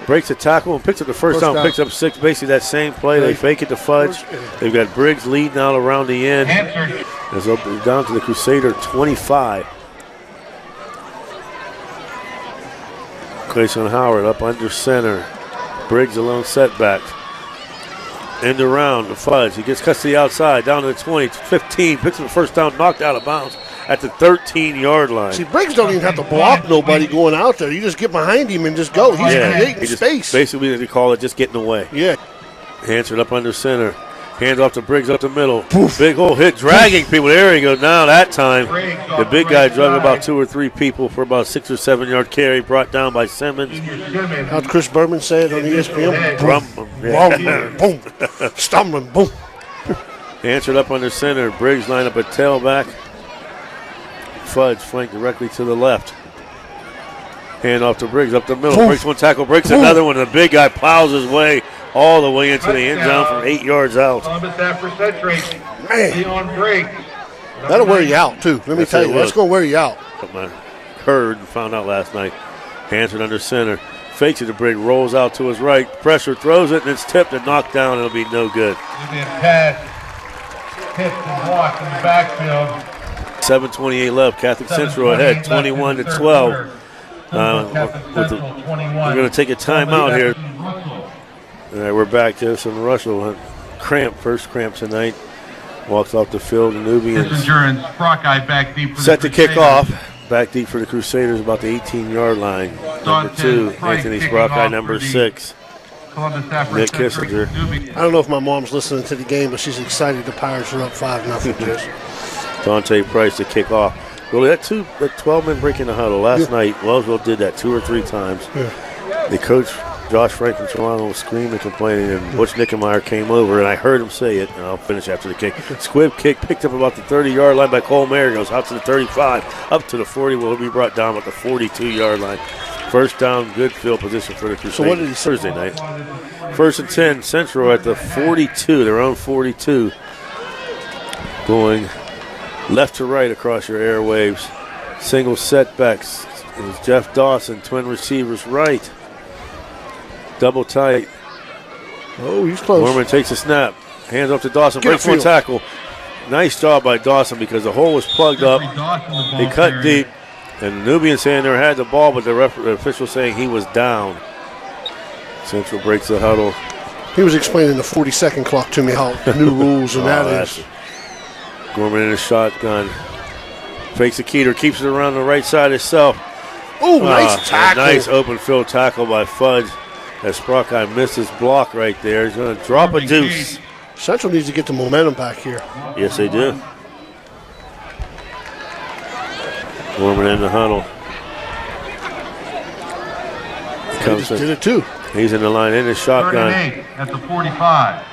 Breaks the tackle and picks up the first down. Picks up 6, basically that same play. They fake it to Fudge. They've got Briggs leading out around the end. It's down to the Crusader 25. Clayson Howard up under center. Briggs alone setback. End around the Fudge. He gets cuts to the outside, down to the 20, 15. Picks up the first down, knocked out of bounds at the 13-yard line. See, Briggs don't even have to block nobody going out there. You just get behind him and just go. He's creating space. Basically, they call it just getting away. Yeah. Hanson up under center. Hands off to Briggs up the middle. Poof. Big hole hit, dragging people. There he goes. Now that time, the big guy dragged about 2 or 3 people for about 6 or 7 yard carry, brought down by Simmons. How'd Chris Berman say it on ESPN? Boom. Stumbling, boom. Answered up under center. Briggs line up a tailback. Fudge flanked directly to the left. Hand off to Briggs up the middle. Boom. Breaks one tackle, breaks another one. The big guy plows his way all the way into the end zone from 8 yards out. Africentric. Man, that'll wear you out too. Let me tell you, that's going to wear you out. Something I heard and found out last night. Hanson under center, fakes it to Briggs, rolls out to his right, pressure, throws it, and it's tipped and knocked down. It'll be no good. Pass, tipped and blocked in the backfield. 7:28 left. Catholic Central ahead, 21-12. We're going to take a timeout here. All right, we're back. Justin Russell, first cramp tonight. Walks off the field. Nubians back deep set to kick off. Back deep for the Crusaders, about the 18-yard line. Number 2, Anthony Sprockeye. Number 6, Nick Kissinger. I don't know if my mom's listening to the game, but she's excited the Pirates are up 5-0. Dante Price to kick off. Well, that 12-man break in the huddle last night. Wellsville did that 2 or 3 times. The coach, Josh Frank from Toronto, was screaming, complaining, and Butch Nickemeyer came over, and I heard him say it, and I'll finish after the kick. Squib kick picked up about the 30-yard line by Cole Mayer, goes out to the 35, up to the 40, will be brought down at the 42-yard line. First down, good field position for the Crusaders. So what did he say? Thursday night. 1st and 10, Central at the 42, their own 42. Going left to right across your airwaves. Single setbacks. It was Jeff Dawson, twin receivers right. Double tight. Oh, he's close. Gorman takes a snap. Hands off to Dawson. Breaks one tackle. Nice job by Dawson because the hole was plugged up. He cut deep. And the Nubian saying they had the ball, but the official saying he was down. Central breaks the huddle. He was explaining the 40-second clock to me, how new rules and that is. Gorman in a shotgun. Fakes the Keeter, keeps it around the right side himself. Oh, nice tackle. Nice open field tackle by Fudge. As Sprockeye missed his block right there. He's going to drop a deuce. Central needs to get the momentum back here. Yes, they do. Gorman in the huddle. He just did it too. He's in the line in the shotgun. 38 at the 45.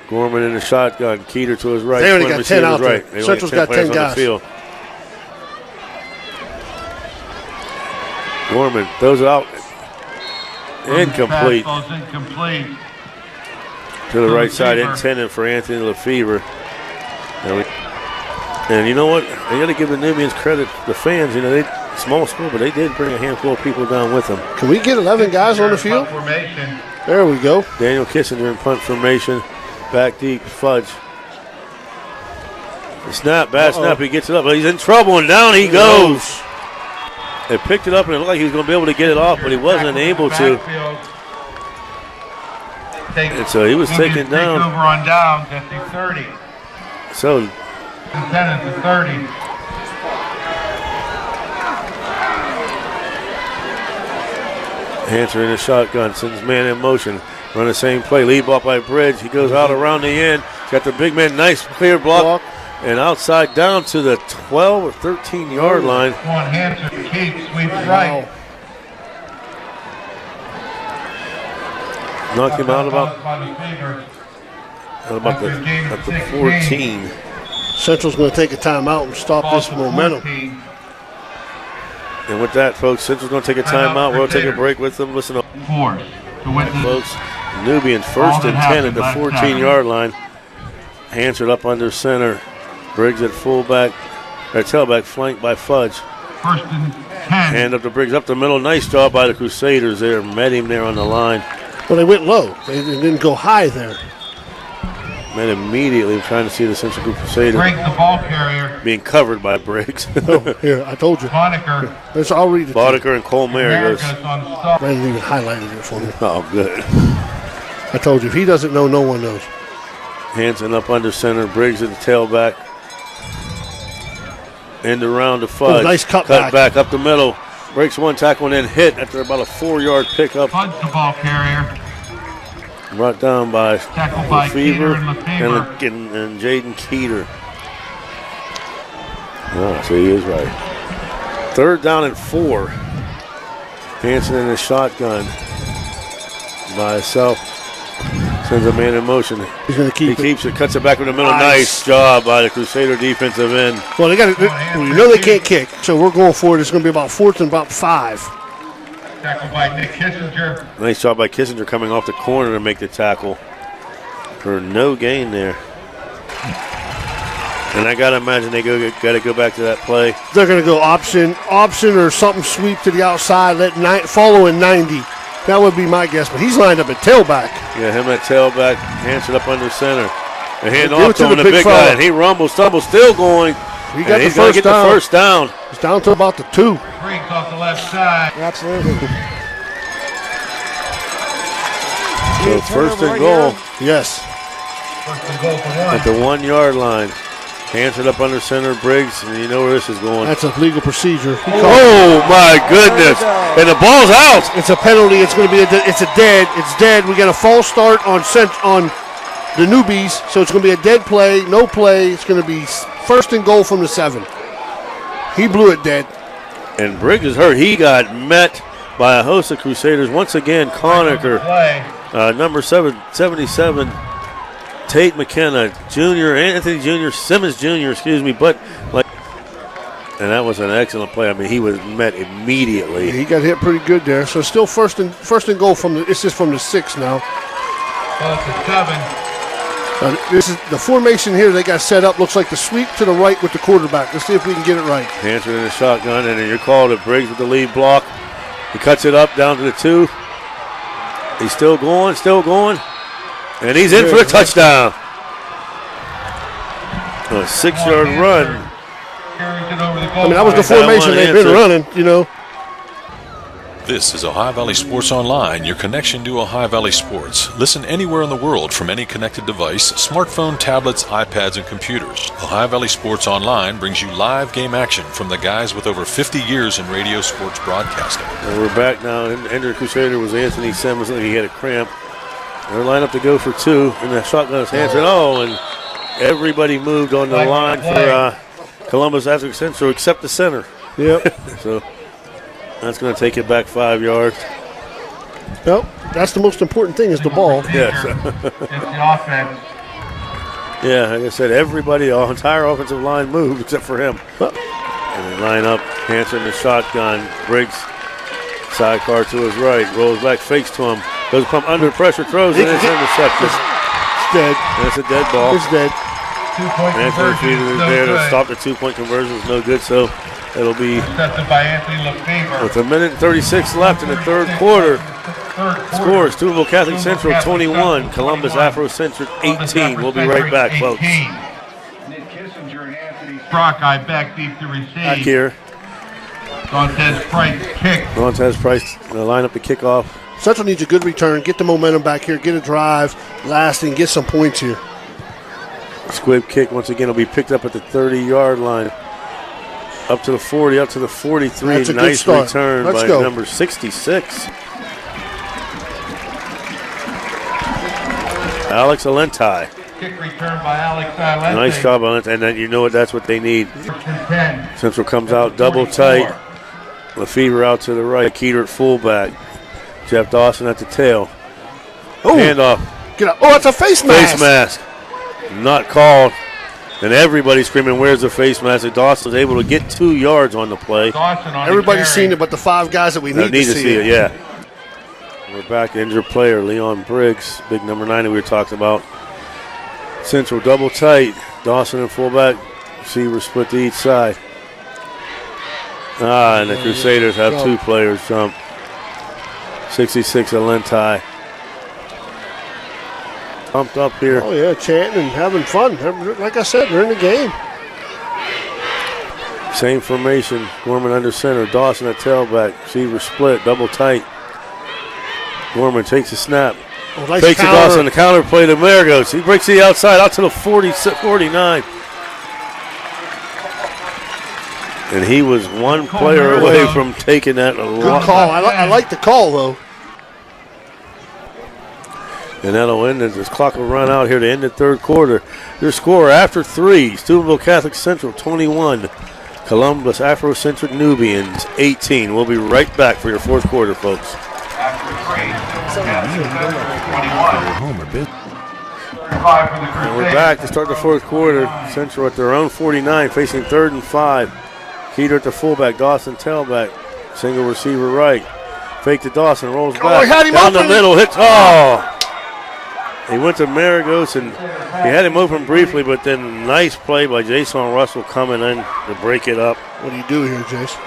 Gorman in the shotgun. Keeter to his right. They only got 10 out there. Right. Central's got 10 guys. Gorman throws it out. Incomplete. To the right side, intended for Anthony Lefevre. And you know what? They got to give the Nubians credit. The fans, you know, they small school, but they did bring a handful of people down with them. Can we get 11 guys on the field? There we go. Daniel Kissinger in punt formation. Back deep, Fudge. The snap, bad snap. He gets it up, but he's in trouble, and down he goes. They picked it up, and it looked like he was going to be able to get it off, but he wasn't able to. And so he was taken down. Over on downs at the 30. So 10 at the 30. Hanser in a shotgun, sends man in motion. Run the same play, lead ball by Bridge. He goes out around the end. Got the big man, nice clear block. And outside down to the 12 or 13 yard line. One Hanser keeps, sweeps right. Knocked him out about the 14. Central's going to take a timeout and stop this momentum. And with that, folks, Central's going to take a timeout. We'll take a break with them. Listen up, folks. Nubians first and 10 at the 14-yard line. Hansard up under center. Briggs at fullback, or tailback, flanked by Fudge. First and 10. Hand up to Briggs up the middle. Nice job by the Crusaders there. Met him there on the line. Well, they went low. They didn't go high there. Met immediately, trying to see the Central Group Crusaders. Briggs, the ball carrier. Being covered by Briggs. Here, I told you. Boddicker. Let's all read it. Boddicker and Cole Mary goes. Brandon even highlighted it for me. Oh, good. I told you, if he doesn't know, no one knows. Hanson up under center. Briggs at the tailback. End around to Fudge. Oh, nice cut back up the middle. Breaks one tackle and then hit after about a 4-yard pickup. Fudge, the ball carrier. Brought down by Lefevre and Jaden Keeter. Oh, so he is right. 3rd down and 4. Hanson in the shotgun by himself. Sends a man in motion. He's going to keep He keeps it, cuts it back in the middle. Nice job by the Crusader defensive end. Well, they got. You know they can't kick, so we're going for it. It's going to be about 4th and about 5. Tackle by Nick Kissinger. Nice job by Kissinger coming off the corner to make the tackle for no gain there. And I got to imagine they got to go back to that play. They're going to go option or something sweep to the outside, follow in 90. That would be my guess, but he's lined up at tailback. Yeah, him at tailback, Hanson up under center. The hand off to the big guy, and he rumbles, stumbles, still going. He got he's going to get the first down. It's down to about the 2. Briggs off the left side. Absolutely. So first and goal. Yes. First and goal for 1. At the 1-yard line. Hanson up under center, Briggs, and you know where this is going. That's a legal procedure. Oh my goodness! And the ball's out. It's a penalty. It's going to be it's dead. It's dead. We got a false start on the newbies, so it's going to be a dead play. No play. It's going to be first and goal from the 7. He blew it dead. And Briggs is hurt. He got met by a host of Crusaders once again. Conacher, number 77. Tate McKenna Jr., Anthony Jr., Simmons Jr., and that was an excellent play. I mean, he was met immediately. He got hit pretty good there. So still first and goal it's just from the 6 now. Ball to 7. This is the formation here they got set up. Looks like the sweep to the right with the quarterback. Let's see if we can get it right. Hanson in the shotgun, and then you're called to Briggs with the lead block. He cuts it up down to the 2. He's still going, and he's in for a touchdown. A 6-yard run. I mean, that was the formation they've been running, you know. This is Ohio Valley Sports Online, your connection to Ohio Valley Sports. Listen anywhere in the world from any connected device, smartphone, tablets, iPads, and computers. Ohio Valley Sports Online brings you live game action from the guys with over 50 years in radio sports broadcasting. And we're back now. Ender Crusader was Anthony Simmons. He had a cramp. They're lined up to go for 2, and the shotgun is Hanson. Oh, and everybody moved on the line for Columbus African Central except the center. Yep. So that's going to take it back 5 yards. Well, that's the most important thing is the ball. Yes. It's the offense. Yeah, like I said, everybody, the entire offensive line moved except for him. And they line up, Hanson the shotgun, Briggs sidecar to his right, rolls back, fakes to him, goes from under pressure, throws, and it's intercepted. It's dead. That's a dead ball. It's dead. Anthony Feeder is there to stop the 2-point conversion. It's no good, so it'll be Intercepted by Anthony Lefevre. with 1:36 left in the third quarter. Scores, Steubenville Catholic Central 21, Columbus Afrocentric 18. We'll be right back, folks. Nick Kissinger and Anthony Brockeye back deep to receive. Back here. Dantes Price kick. Dantes Price line up the kickoff. Central needs a good return, get the momentum back here, get a drive, lasting, get some points here. Squib kick once again will be picked up at the 30-yard line. Up to the 40, up to the 43. That's a good nice start. return Let's by go. number 66. Alex Alentai. Kick return by Alex Alente. Nice job, Alentai. And then you know what? That's what they need. Central comes out double tight. Lefevre out to the right. Keeter at fullback. Jeff Dawson at the tail. Oh, handoff. Get up. Oh, it's a face mask. Face mask. Not called. And everybody's screaming, where's the face mask? And Dawson's able to get 2 yards on the play. Everybody's seen it, but the 5 guys that we need to see it. Yeah. We're back. Injured player, Leon Briggs, big number 9 that we were talking about. Central double tight. Dawson and fullback. Receiver split to each side. And the Crusaders have 2 players jump. 66 Alentai. Pumped up here. Oh, yeah, chanting and having fun. Like I said, they're in the game. Same formation. Gorman under center. Dawson at tailback. Receiver split. Double tight. Gorman takes a snap. Oh, nice takes counter. to Dawson. The counter play to Maragos. He breaks the outside out to the 49. And he was one player away from taking that. Good call. I like the call, though. And that'll end it. This clock will run out here to end the third quarter. Your score after 3, Steubenville Catholic Central 21, Columbus Afrocentric Nubians 18. We'll be right back for your fourth quarter, folks. And we're back to start the fourth quarter. Central at their own 49, facing 3rd and 5. Keeter at the fullback, Dawson tailback, single receiver right. Fake to Dawson, rolls back. He had him down open. the middle, hits. He went to Maragos and he had him open briefly, but then nice play by Jason Russell coming in to break it up. What do you do here, Jason?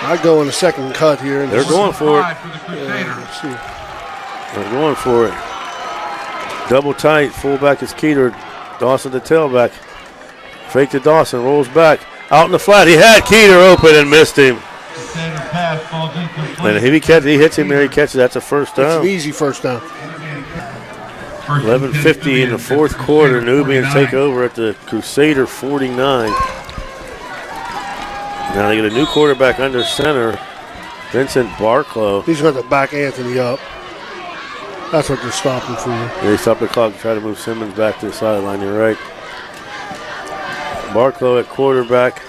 I go in the second cut here. And They're going for it. Let's see. They're going for it. Double tight, fullback is Keeter. Dawson the tailback. Fake to Dawson, rolls back. Out in the flat, he had Keeter open and missed him. And if he hits him there, he catches. That's a first down. It's an easy first down. 11:50 in the fourth quarter. Nubians take over at the Crusader 49. Now they get a new quarterback under center, Vincent Barclow. He's going to back Anthony up. That's what they're stopping for you. They stop the clock and try to move Simmons back to the sideline. You're right. Barclow at quarterback.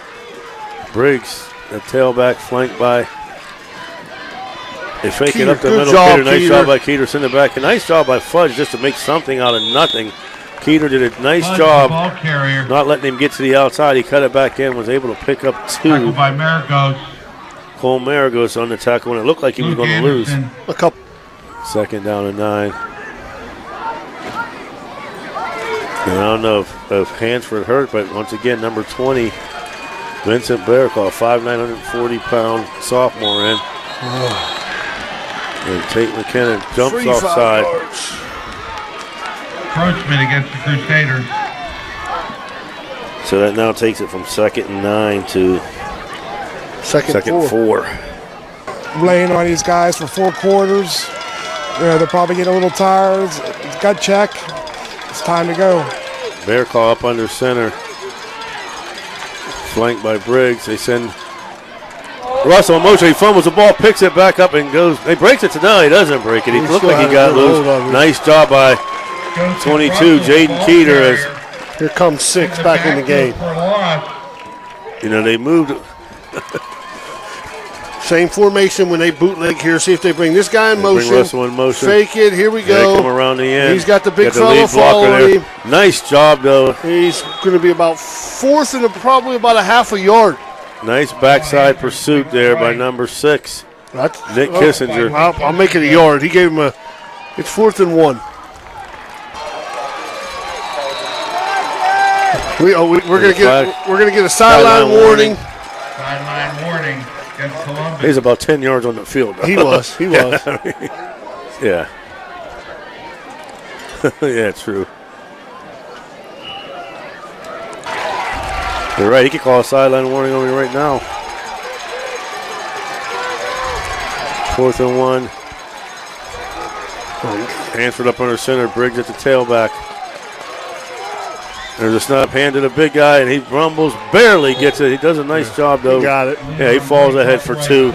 Briggs at tailback, flanked by. They fake it up the middle. Job, Keeter, nice job by Keeter, send it back. A nice job by Fudge just to make something out of nothing. Keeter did a nice job not letting him get to the outside. He cut it back in, was able to pick up 2. Tackle by Maragos. Cole Maragos on the tackle, and it looked like he was going to lose. A couple. 2nd down and 9. I don't know if Hansford hurt, but once again, number 20, Vincent Bearcall, 5'9", 140-pound sophomore in. And Tate McKinnon jumps offside. Encroachment against the Crusaders. So that now takes it from 2nd and 9 to second 4. Laying on these guys for 4 quarters. They're probably getting a little tired. It's gut check. It's time to go. Bearcall up under center. Flanked by Briggs. They send Russell in motion. He fumbles the ball, picks it back up and goes. He breaks it to no, he doesn't break it. He looked like he got loose. Nice job by 22, Jaden Keeter. As here comes 6 back in the game. You know, they moved. Same formation when they bootleg here. See if they bring this guy in motion. Bring Russell in motion. Fake it. Here we go. They come around the end. He's got the big fella following him. Nice job, though. He's going to be about 4th and probably about a half a yard. Nice backside pursuit there by number 6, Nick Kissinger. I'll make it a yard. He gave him a. It's 4th and 1. We're gonna get a sideline warning. Sideline warning against Columbus. He's about 10 yards on the field. He was. Yeah. Yeah, true. You're right. He could call a sideline warning over here right now. 4th and 1. Hansford up under center. Briggs at the tailback. There's a snap hand to the big guy, and he rumbles, barely gets it. He does a nice job, though. He got it. Yeah, he falls ahead for 2.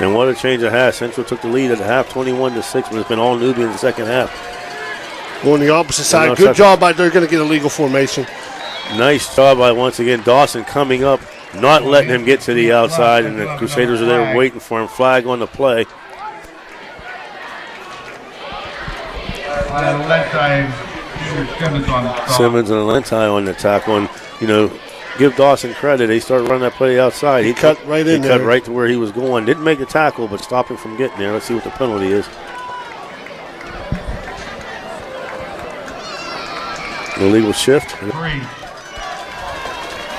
And what a change of half. Central took the lead at the half, 21-6, but it's been all newbie in the second half. Going the opposite side. Good job by they're going to get a legal formation. Nice job by, once again, Dawson coming up, not letting him get to the outside, and the Crusaders are there waiting for him. Flag on the play. Simmons and Alenti on the tackle, and give Dawson credit. He started running that play outside. He cut right in there. Cut right to where he was going. Didn't make the tackle, but stopped him from getting there. Let's see what the penalty is. Illegal shift. 3.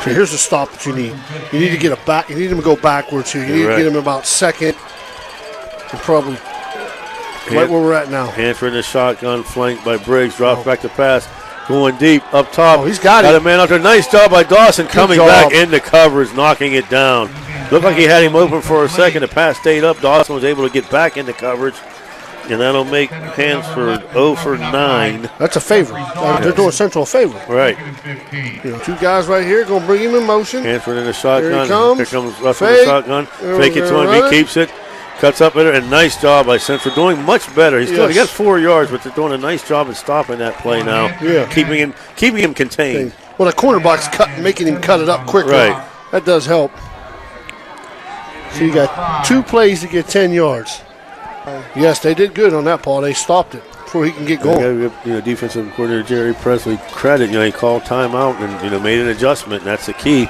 So here's the stop that you need. You need to get a back. You need him to go backwards here. You need to get him about 2nd, and probably. Right where we're at now. Hanford in the shotgun, flanked by Briggs. Drops back to pass. Going deep, up top. He's got it. Got a man out there. Nice job by Dawson coming back into coverage, knocking it down. Looked like he had him open for a second. The pass stayed up. Dawson was able to get back into coverage. And that'll make Hansford 0 for 9. That's a favor. They're doing Central a favor. Right. 2 guys right here. Going to bring him in motion. Hansford in the shotgun. Here comes Russell in the shotgun. Fake it to him. He keeps it. Cuts up at it, and nice job by Central. Doing much better. He got 4 yards, but they're doing a nice job of stopping that play now. Yeah. Keeping him contained. Well, the cornerback's making him cut it up quickly. Right. That does help. So you got 2 plays to get 10 yards. Yes, they did good on that, Paul. They stopped it before he can get going. Give, defensive coordinator Jerry Presley credit. He called timeout and made an adjustment, and that's the key.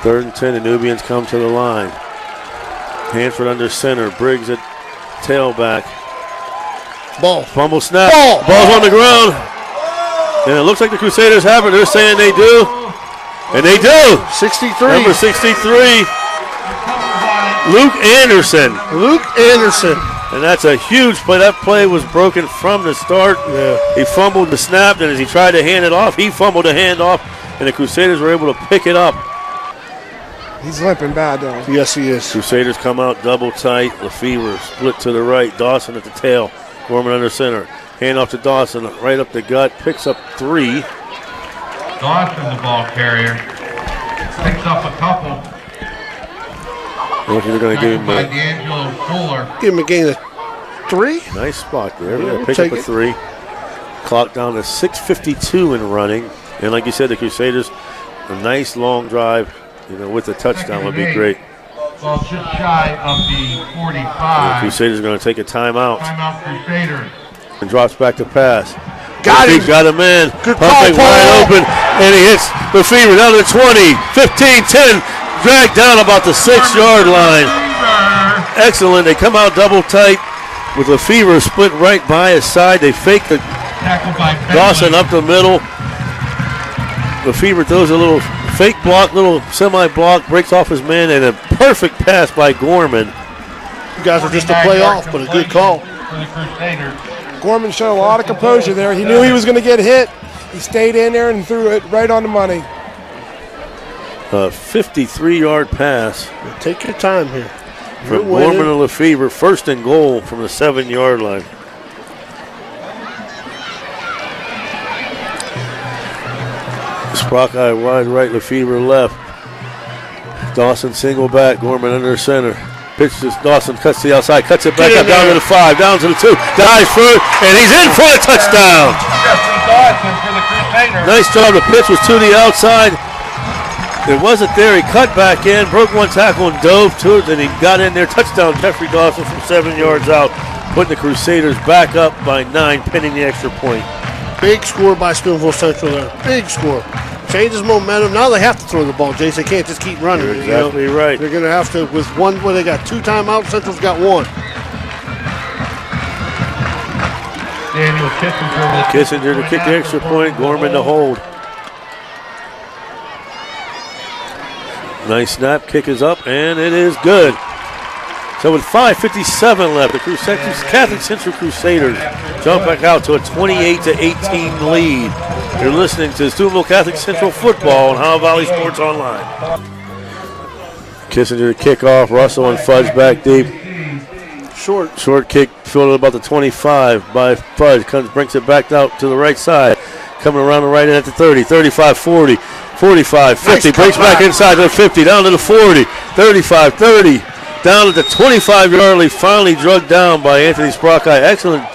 3rd and 10, the Nubians come to the line. Hanford under center. Briggs at tailback. Ball. Fumble snap. Ball's on the ground. And it looks like the Crusaders have it. They're saying they do. And they do. 63. Number 63. Luke Anderson. And that's a huge play. That play was broken from the start. Yeah. He fumbled the snap, and as he tried to hand it off, he fumbled the hand off, and the Crusaders were able to pick it up. He's limping bad, though. Yes, he is. Crusaders come out double tight. Lefevre split to the right. Dawson at the tail. Gorman under center. Hand off to Dawson. Right up the gut. Picks up 3. Dawson, the ball carrier. Picks up a couple. They're going to give him D'Angelo Fuller. Give him a gain of 3. Nice spot there. Pick up a 3. Clock down to 6:52 in running. And like you said, the Crusaders, a nice long drive. With a touchdown would be great. Well, just shy of the 45. The Crusaders are going to take a timeout. Timeout, Crusaders. And drops back to pass. Got him. Got him in. Good Perfect, wide open. And he hits Lefevre down to the 20, 15, 10. Dragged down about the 6-yard line. Excellent. They come out double tight. with Lefevre split right by his side. They fake the Dawson up the middle. Lefevre throws a little fake block, little semi-block, breaks off his man, and a perfect pass by Gorman. You guys are just a play off, but a good call. Gorman showed a lot of composure there. He knew he was going to get hit. He stayed in there and threw it right on the money. A 53-yard pass. Take your time here. From Gorman and Lefevre, first and goal from the 7-yard line. Sprockeye wide right, Lefevre left. Dawson single back, Gorman under center. Pitch to Dawson, cuts to the outside, cuts it back up, down to the 5, down to the 2, dives through, and he's in for a touchdown. Nice job, the pitch was to the outside. It wasn't there, he cut back in, broke one tackle and dove to it, and he got in there. Touchdown, Jeffrey Dawson from 7 yards out, putting the Crusaders back up by 9, pinning the extra point. Big score by Steubenville Central there, big score. Changes momentum. Now they have to throw the ball, Jace. They can't just keep running. You're exactly right. They're going to have to, with one, where they got 2 timeouts, Central's got 1. Daniel Kissinger to kick the extra point, Gorman to hold. Nice snap, kick is up, and it is good. So with 5:57 left, the Catholic Central Crusaders jump back out to a 28-18 lead. You're listening to Steubenville Catholic Central Football on Ohio Valley Sports Online. Kissinger to kick off, Russell and Fudge back deep. Short kick, fielded about the 25 by Fudge, brings it back out to the right side. Coming around the right end at the 30, 35, 40, 45, 50, breaks back inside to the 50, down to the 40, 35, 30, down at the 25-yard line, finally drugged down by Anthony Sprockeye. Excellent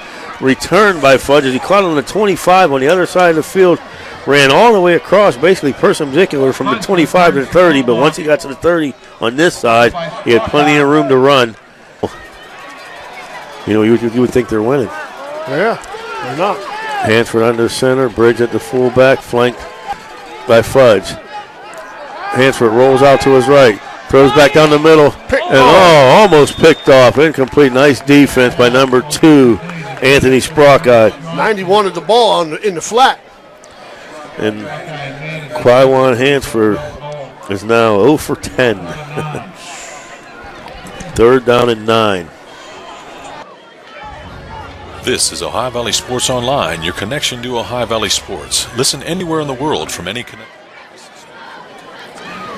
return by Fudge as he caught on the 25 on the other side of the field, ran all the way across, basically perpendicular from the 25 to the 30, but once he got to the 30 on this side, he had plenty of room to run. You know, you would think they're winning. Yeah, they're not. Hansford under center, Briggs at the fullback, flanked by Fudge. Hansford rolls out to his right, throws back down the middle, and almost picked off. Incomplete. Nice defense by number 2, Anthony Sprockeye. 90 wanted the ball in the flat. And Quaiwan Hansford is now 0 for 10. 3rd down and 9. This is Ohio Valley Sports Online, your connection to Ohio Valley Sports. Listen anywhere in the world from any connection.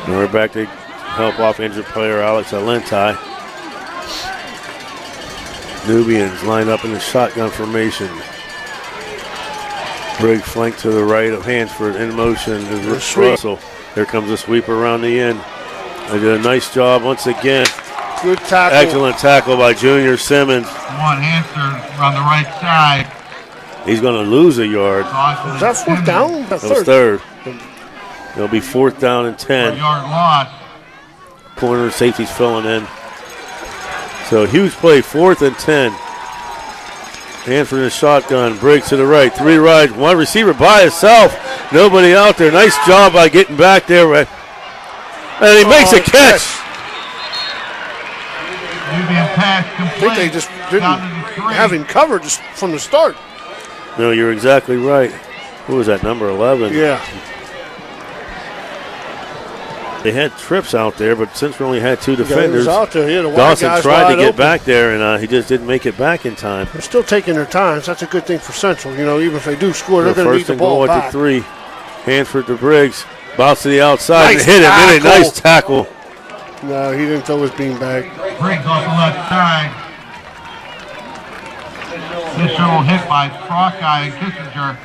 And we're back to help off injured player Alex Alenti. Nubians line up in the shotgun formation. Briggs flank to the right of Hansford, in motion is Russell. Here comes a sweeper around the end. They did a nice job once again. Good tackle. Excellent tackle by Junior Simmons. Hansford on the right side. He's going to lose a yard. Was that 4th down? That was 3rd. It'll be 4th down and 10. 4-yard loss. Corner safety's filling in. So huge play, 4th and 10. Hansford in the shotgun, Briggs to the right, 3 rides, 1 receiver by himself. Nobody out there. Nice job by getting back there. And he makes a catch. I think they just didn't have him covered just from the start. No, you're exactly right. Who was that, number 11? Yeah. They had trips out there, but since we only had 2 defenders, out there. Yeah, the Dawson tried to get back there, and he just didn't make it back in time. They're still taking their time, so that's a good thing for Central. You know, even if they do score, they're going to need the ball back. First and goal at the 3. Hansford to Briggs. Bounce to the outside and hit him. Tackle. Really nice tackle. No, he didn't throw his beanbag. Briggs off the left side. Initial hit by Sprockeye and Kissinger.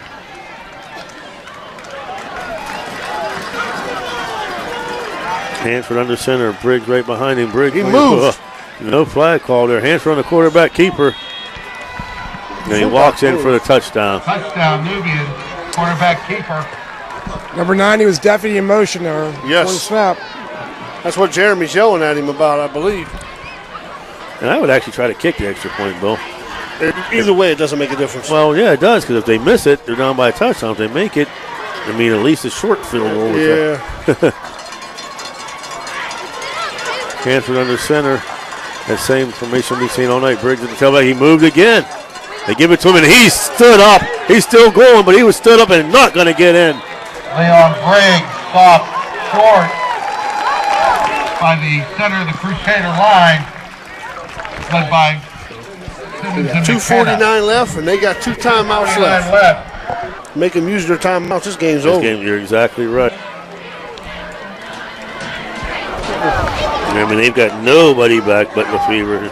Hansford under center. Briggs right behind him. Briggs. He moves. No flag call there. Hansford on the quarterback keeper. And he walks in for the touchdown. Touchdown, Nubian. Quarterback keeper. Number 9, he was definitely in motion there. Yes. For the snap. That's what Jeremy's yelling at him about, I believe. And I would actually try to kick the extra point, Bill. Either way, it doesn't make a difference. Well, yeah, it does, because if they miss it, they're down by a touchdown. If they make it, I mean, at least a short field goal. Yeah. Hansford under center. That same formation we've seen all night. Briggs at the tailback. He moved again. They give it to him, and he stood up. He's still going, but he was stood up and not going to get in. Leon Briggs, soft, short, by the center of the Crusader line, led by Simmons and 2:49 left, and they got 2 timeouts left. Make them use their timeouts. This game's over. You're exactly right. I mean, they've got nobody back but Lefevre.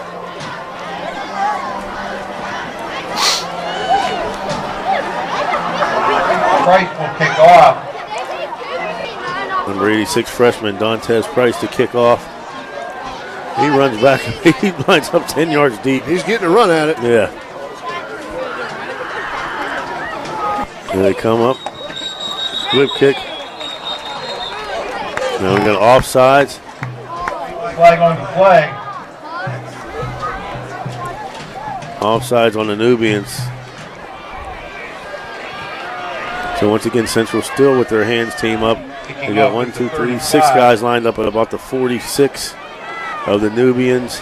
Price will kick off. Number 86 freshman Dantes Price to kick off. He runs back. He lines up 10 yards deep. He's getting a run at it. Yeah. Here they come up. Whip kick. Now we got offsides. Flag on the play. Offsides on the Nubians. So once again, Central still with their hands team up. They got 1, 2, 3, 6 guys lined up at about the 46 of the Nubians.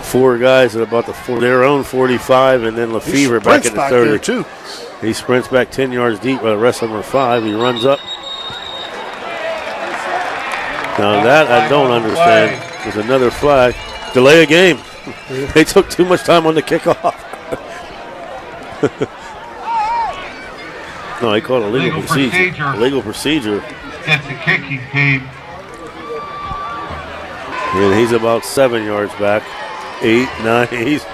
4 guys at about their own 45, and then Lefevre back at the 30. Too. He sprints back 10 yards deep, while the rest of them are 5. He runs up. Now that I don't understand. There's another flag. Delay a game. They took too much time on the kickoff. No, he called a legal procedure. Legal procedure. It's a kicking team. And he's about 7 yards back. 8, 9. He's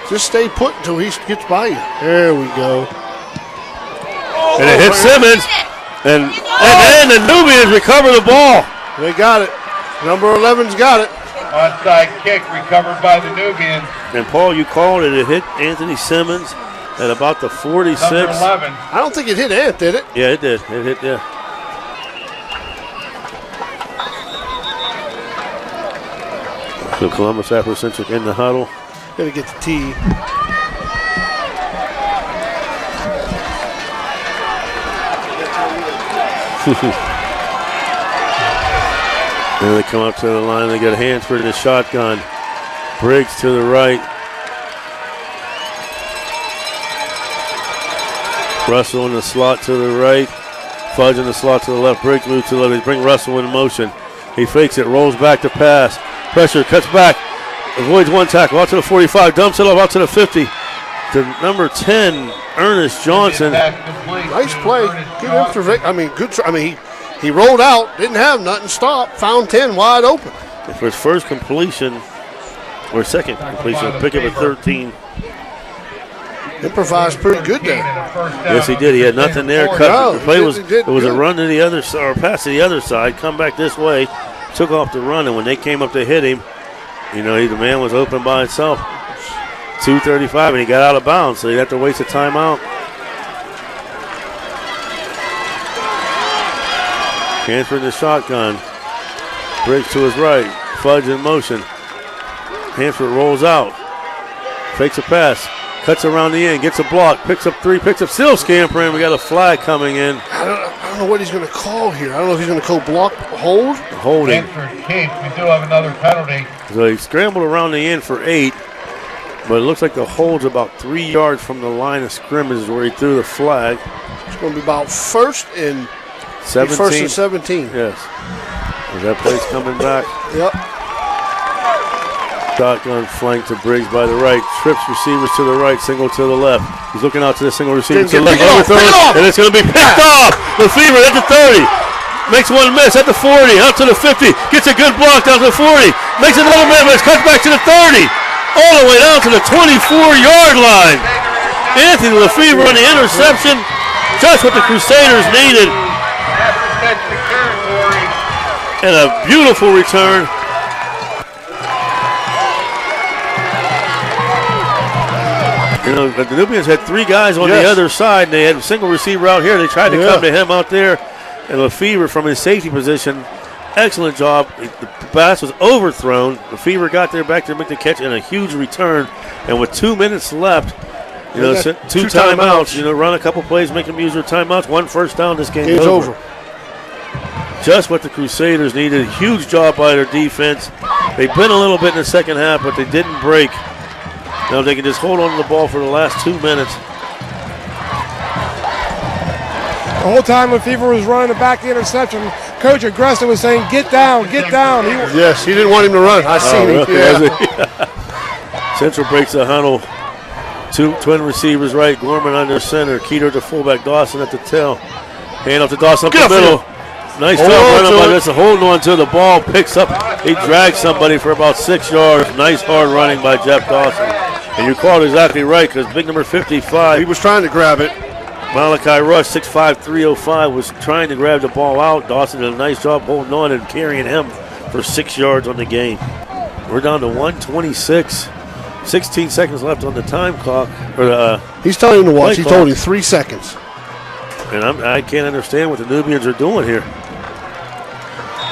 just stay put until he gets by you. There we go. And it hits Simmons. And then the Nubians recover the ball. They got it. Number 11's got it. Onside kick recovered by the Nubians. And Paul, you called it. It hit Anthony Simmons at about the 46. Number 11. I don't think it hit Ant, did it? Yeah, it did. It hit, yeah. So Columbus Africentric in the huddle. Gotta get the tee. And they come up to the line. They got Hansford in the shotgun. Briggs to the right. Russell in the slot to the right. Fudge in the slot to the left. Briggs moves to the left. They bring Russell in motion. He fakes it, rolls back to pass. Pressure, cuts back. Avoids one tackle. Out to the 45. Dumps it up out to the 50. To number 10, Ernest Johnson. Nice play. Good observation. I mean, good. I mean, he rolled out, didn't have nothing, stopped, found 10 wide open. For his first completion, or second completion, pick up at 13. Improvised pretty good there. Yes, he did. He had nothing there. The play was it was a run to the other side, or pass to the other side. Come back this way, took off the run, and when they came up to hit him, you know, the man was open by himself. 2:35, and he got out of bounds, so he'd have to waste a timeout. Hansford in the shotgun. Briggs to his right. Fudge in motion. Hansford rolls out. Fakes a pass. Cuts around the end. Gets a block. Picks up 3. Picks up. Still scampering. We got a flag coming in. I don't know what he's going to call here. I don't know if he's going to call block, hold. Holding. Hansford keeps. We do have another penalty. So he scrambled around the end for 8. But it looks like the hold's about 3 yards from the line of scrimmage where he threw the flag. It's going to be about first and 17. First and 17. Yes. Is that place coming back? Yep. Shotgun flank to Briggs by the right. Trips receivers to the right, single to the left. He's looking out to the single receiver to the left. And it's going to be picked off. Lefevre at the 30. Makes one miss at the 40. Out to the 50. Gets a good block down to the 40. Makes another miss. Cuts back to the 30. All the way down to the 24-yard line. Anthony Lefevre on the interception. Just what the Crusaders needed. And a beautiful return. You know, the Nubians had 3 guys on the other side. They had a single receiver out here. They tried to come to him out there. And Lefevre from his safety position, excellent job. The pass was overthrown. Lefevre got there back to make the catch and a huge return. And with 2 minutes left, you know, 2 timeouts. You know, run a couple plays, make them use their timeouts. 1 first down, this game's over. just what the Crusaders needed. Huge job by their defense. They bent a little bit in the second half, but they didn't break. Now they can just hold on to the ball for the last 2 minutes. The whole time when Fever was running the back the interception, Coach Agresta was saying, get down, get down. Yes, he didn't want him to run. I seen him. Really? Yeah. Central breaks the huddle. Two twin receivers right, Gorman under center, Keeter to fullback, Dawson at the tail. Hand off to Dawson up the middle. Nice job running by this, holding on to the ball, picks up. He drags somebody for about 6 yards. Nice hard running by Jeff Dawson. And you called exactly right, because big number 55. He was trying to grab it. Malachi Rush, 6'5", 305, was trying to grab the ball out. Dawson did a nice job holding on and carrying him for 6 yards on the game. We're down to 1:26. 16 seconds left on the time clock. He's telling him to watch. He told him 3 seconds. And I can't understand what the Nubians are doing here.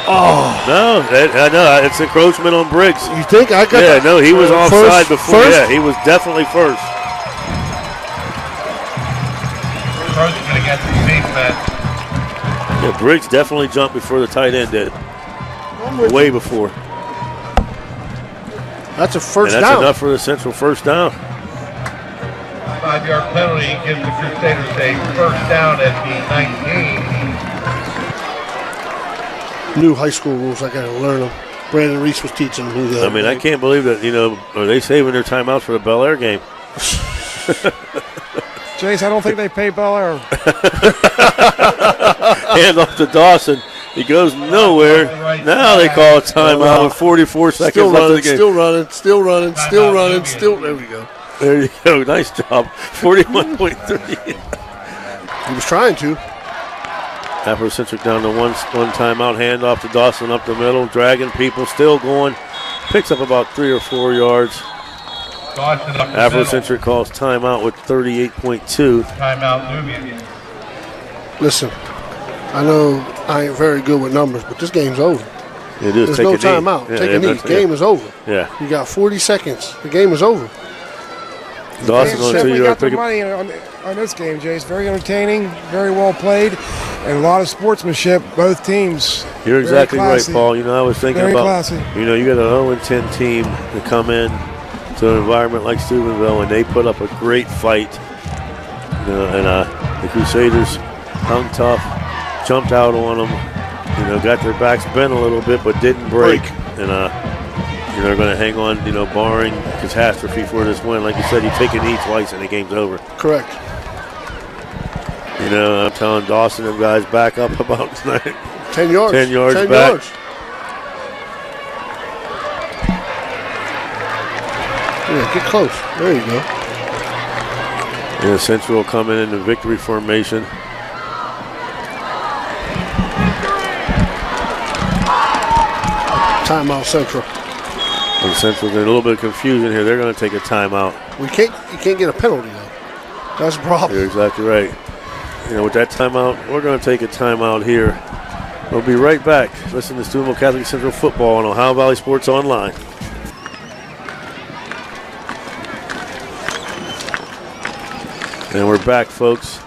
Oh. No, it's encroachment on Briggs. You think? Yeah, no, he was offside before. First? Yeah, he was definitely first. Encroachment against the defense. Yeah, Briggs definitely jumped before the tight end did. Way before. That's a first down. That's enough for the Central first down. 5-yard penalty gives the Crusaders a first down at the 19. New high school rules, I got to learn them. Brandon Reese was teaching me. I mean, I can't believe that, are they saving their timeouts for the Bel Air game? Jace, I don't think they pay Bel Air. Hand off to Dawson. He goes nowhere. Now they call a timeout with 44 seconds left of the game. Still running. There we go. There you go. Nice job. 41.3. He was trying to. Africentric down to one timeout. Hand off to Dawson up the middle. Dragging people. Still going. Picks up about 3 or 4 yards. Africentric calls timeout with 38.2. Timeout Nubian. Listen, I know I ain't very good with numbers, but this game's over. There's no timeout. Take a knee. The game is over. Yeah. You got 40 seconds. The game is over. Dawson on 2 got the money on this game, Jace. Very entertaining, very well played, and a lot of sportsmanship. Both teams. You're exactly right, Paul. I was thinking very about. Classy. You got an 0-10 team to come in to an environment like Steubenville, and they put up a great fight. And the Crusaders hung tough, jumped out on them. Got their backs bent a little bit, but didn't break. And they're going to hang on, barring catastrophe for this win. Like you said, you take a knee twice and the game's over. Correct. I'm telling Dawson and guys back up about 10 yards. 10 yards 10 back. Yards. Yeah, get close. There you go. Yeah, Central will come in the victory formation. Timeout Central. And Central's in a little bit of confusion here. They're going to take a timeout. You can't get a penalty though. That's a problem. You're exactly right. With that timeout, we're going to take a timeout here. We'll be right back. Listen to Steubenville Catholic Central Football on Ohio Valley Sports Online. And we're back, folks.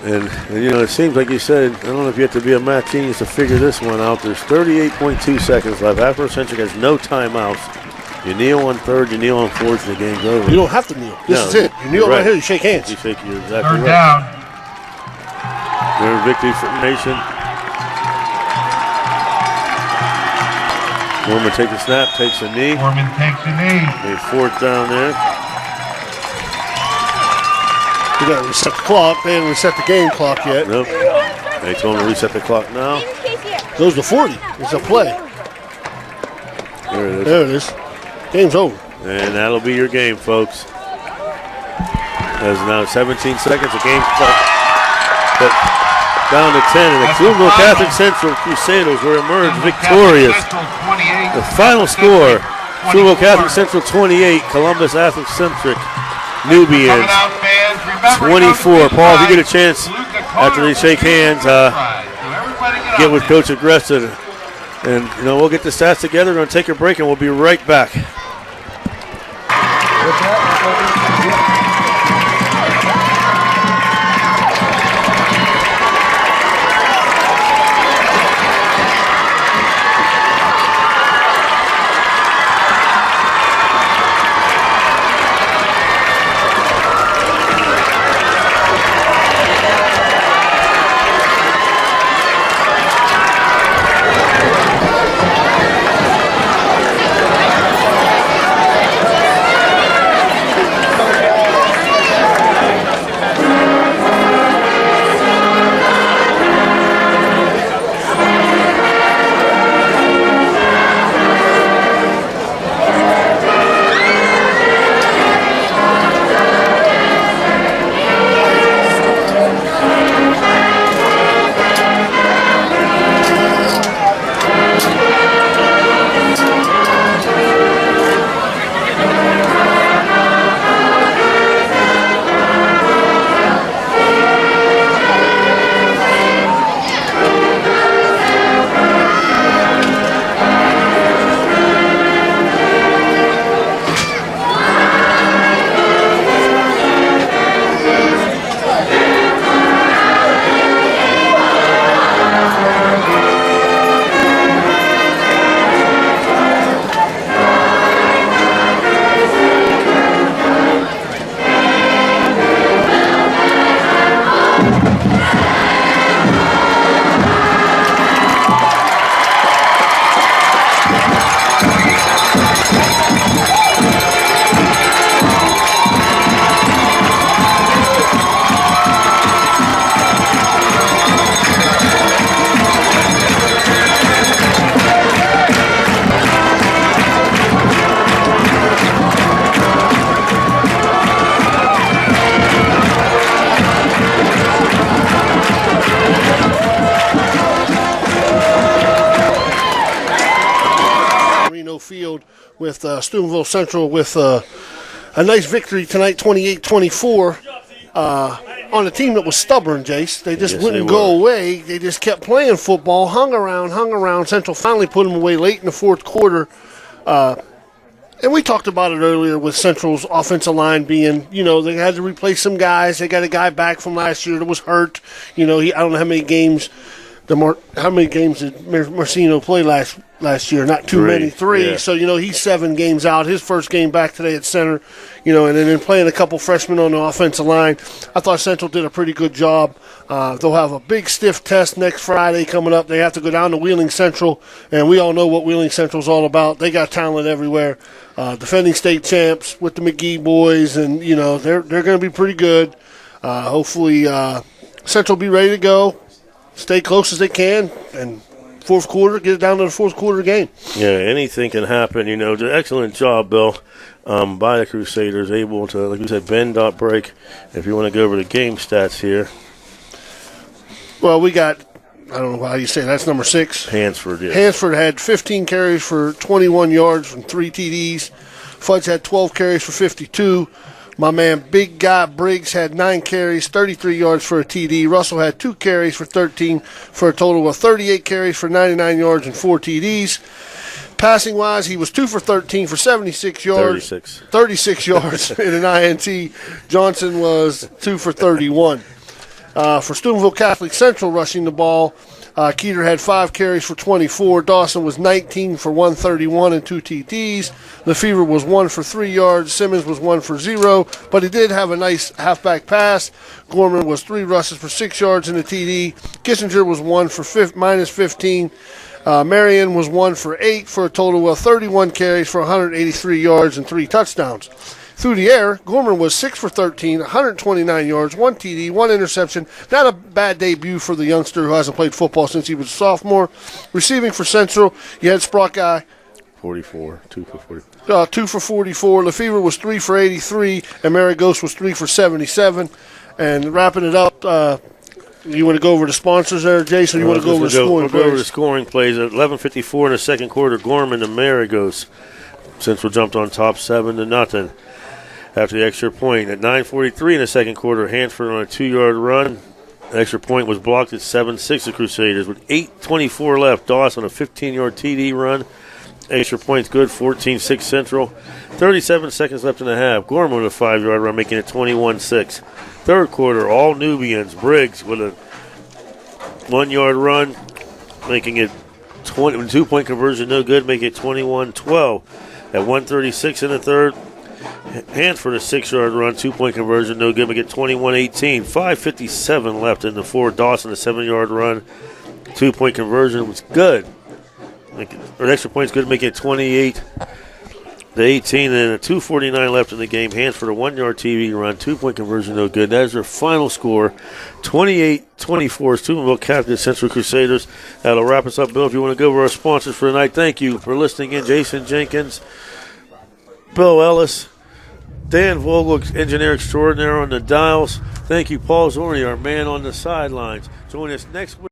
And it seems like you said, I don't know if you have to be a math genius to figure this one out. There's 38.2 seconds left. Africentric has no timeouts. You kneel on third, you kneel on fourth, and the game's over. You don't have to kneel. This is it. You kneel right here, you shake hands. You're exactly Third right. down. They're in victory formation. Gorman takes a snap, takes a knee. Gorman takes a knee. A fourth down there. We got to reset the clock. They haven't reset the game clock yet. Nope. They told him to reset the clock now. Goes to 40. It's a play. There it is. There it is. Game's over. And that'll be your game, folks. As now 17 seconds, the game clock down to 10. And the Steubenville Catholic Central Crusaders will emerge victorious. The final score, Steubenville Catholic Central 28, Columbus Africentric Nubians 24. Paul, if you get a chance after they shake hands, get with Coach Agresta, and we'll get the stats together. We're going to take a break, and we'll be right back. Marsino Field with Steubenville Central with a nice victory tonight, 28-24, on a team that was stubborn, Jace. They just wouldn't go away. They just kept playing football, hung around. Central finally put them away late in the fourth quarter. And we talked about it earlier with Central's offensive line being, they had to replace some guys. They got a guy back from last year that was hurt. I don't know how many games did Marsino play last year? Not too many, 3. Yeah. So, he's 7 games out. His first game back today at center, and then playing a couple freshmen on the offensive line. I thought Central did a pretty good job. They'll have a big stiff test next Friday coming up. They have to go down to Wheeling Central, and we all know what Wheeling Central's all about. They got talent everywhere. Defending state champs with the McGee boys, and, they're going to be pretty good. Hopefully Central will be ready to go. Stay close as they can, and fourth quarter, get it down to the fourth quarter game. Yeah, anything can happen. Excellent job, Bill, by the Crusaders, able to, like you said, bend, not break. If you want to go over the game stats here. Well, we got, I don't know how you say it, that's number 6. Hansford, yeah. Hansford had 15 carries for 21 yards from 3 TDs. Fudge had 12 carries for 52. My man, big guy Briggs, had 9 carries, 33 yards for a TD. Russell had 2 carries for 13 for a total of 38 carries for 99 yards and 4 TDs. Passing-wise, he was 2 for 13 for 76 yards. 36 yards in an INT. Johnson was 2 for 31. For Steubenville Catholic Central rushing the ball, Keeter had 5 carries for 24. Dawson was 19 for 131 and 2 TDs. Lefevre was 1 for 3 yards. Simmons was 1 for 0, but he did have a nice halfback pass. Gorman was 3 rushes for 6 yards and a TD. Kissinger was 1 for minus 15. Marion was 1 for 8 for a total of 31 carries for 183 yards and 3 touchdowns. Through the air, Gorman was 6 for 13, 129 yards, 1 TD, 1 interception. Not a bad debut for the youngster who hasn't played football since he was a sophomore. Receiving for Central, you had Sprock Guy. 44, 2 for 44. 2 for 44. Lefevre was 3 for 83, and Marigos was 3 for 77. And wrapping it up, you want to go over the sponsors there, Jason? You want to go over the scoring plays? We'll go over the scoring plays. At 11:54 in the second quarter, Gorman to Marigos. Central jumped on top 7-0. After the extra point, at 9:43 in the second quarter, Hansford on a 2-yard run. The extra point was blocked at 7-6 the Crusaders. With 8:24 left, Dawson on a 15-yard TD run. Extra point's good, 14-6 Central. 37 seconds left in the half. Gorman with a 5-yard run, making it 21-6. Third quarter, all Nubians. Briggs with a 1-yard run, making it 20. 2-point conversion, no good, making it 21-12. At 1:36 in the third, Hansford a 6-yard run, 2-point conversion, no good, make it 21-18. 5:57 left in the fourth. Dawson a 7-yard run, 2-point conversion was good. Or extra point's good, making it 28-18. And a 2:49 left in the game. Hansford a 1-yard TV run, 2-point conversion, no good. That is their final score, 28-24. Steubenville Catholic Central Crusaders. That'll wrap us up, Bill. If you want to go over our sponsors for tonight, thank you for listening in. Jason Jenkins, Bill Ellis, Dan Vogel, engineer extraordinaire on the dials. Thank you, Paul Zorni, our man on the sidelines. Join us next week.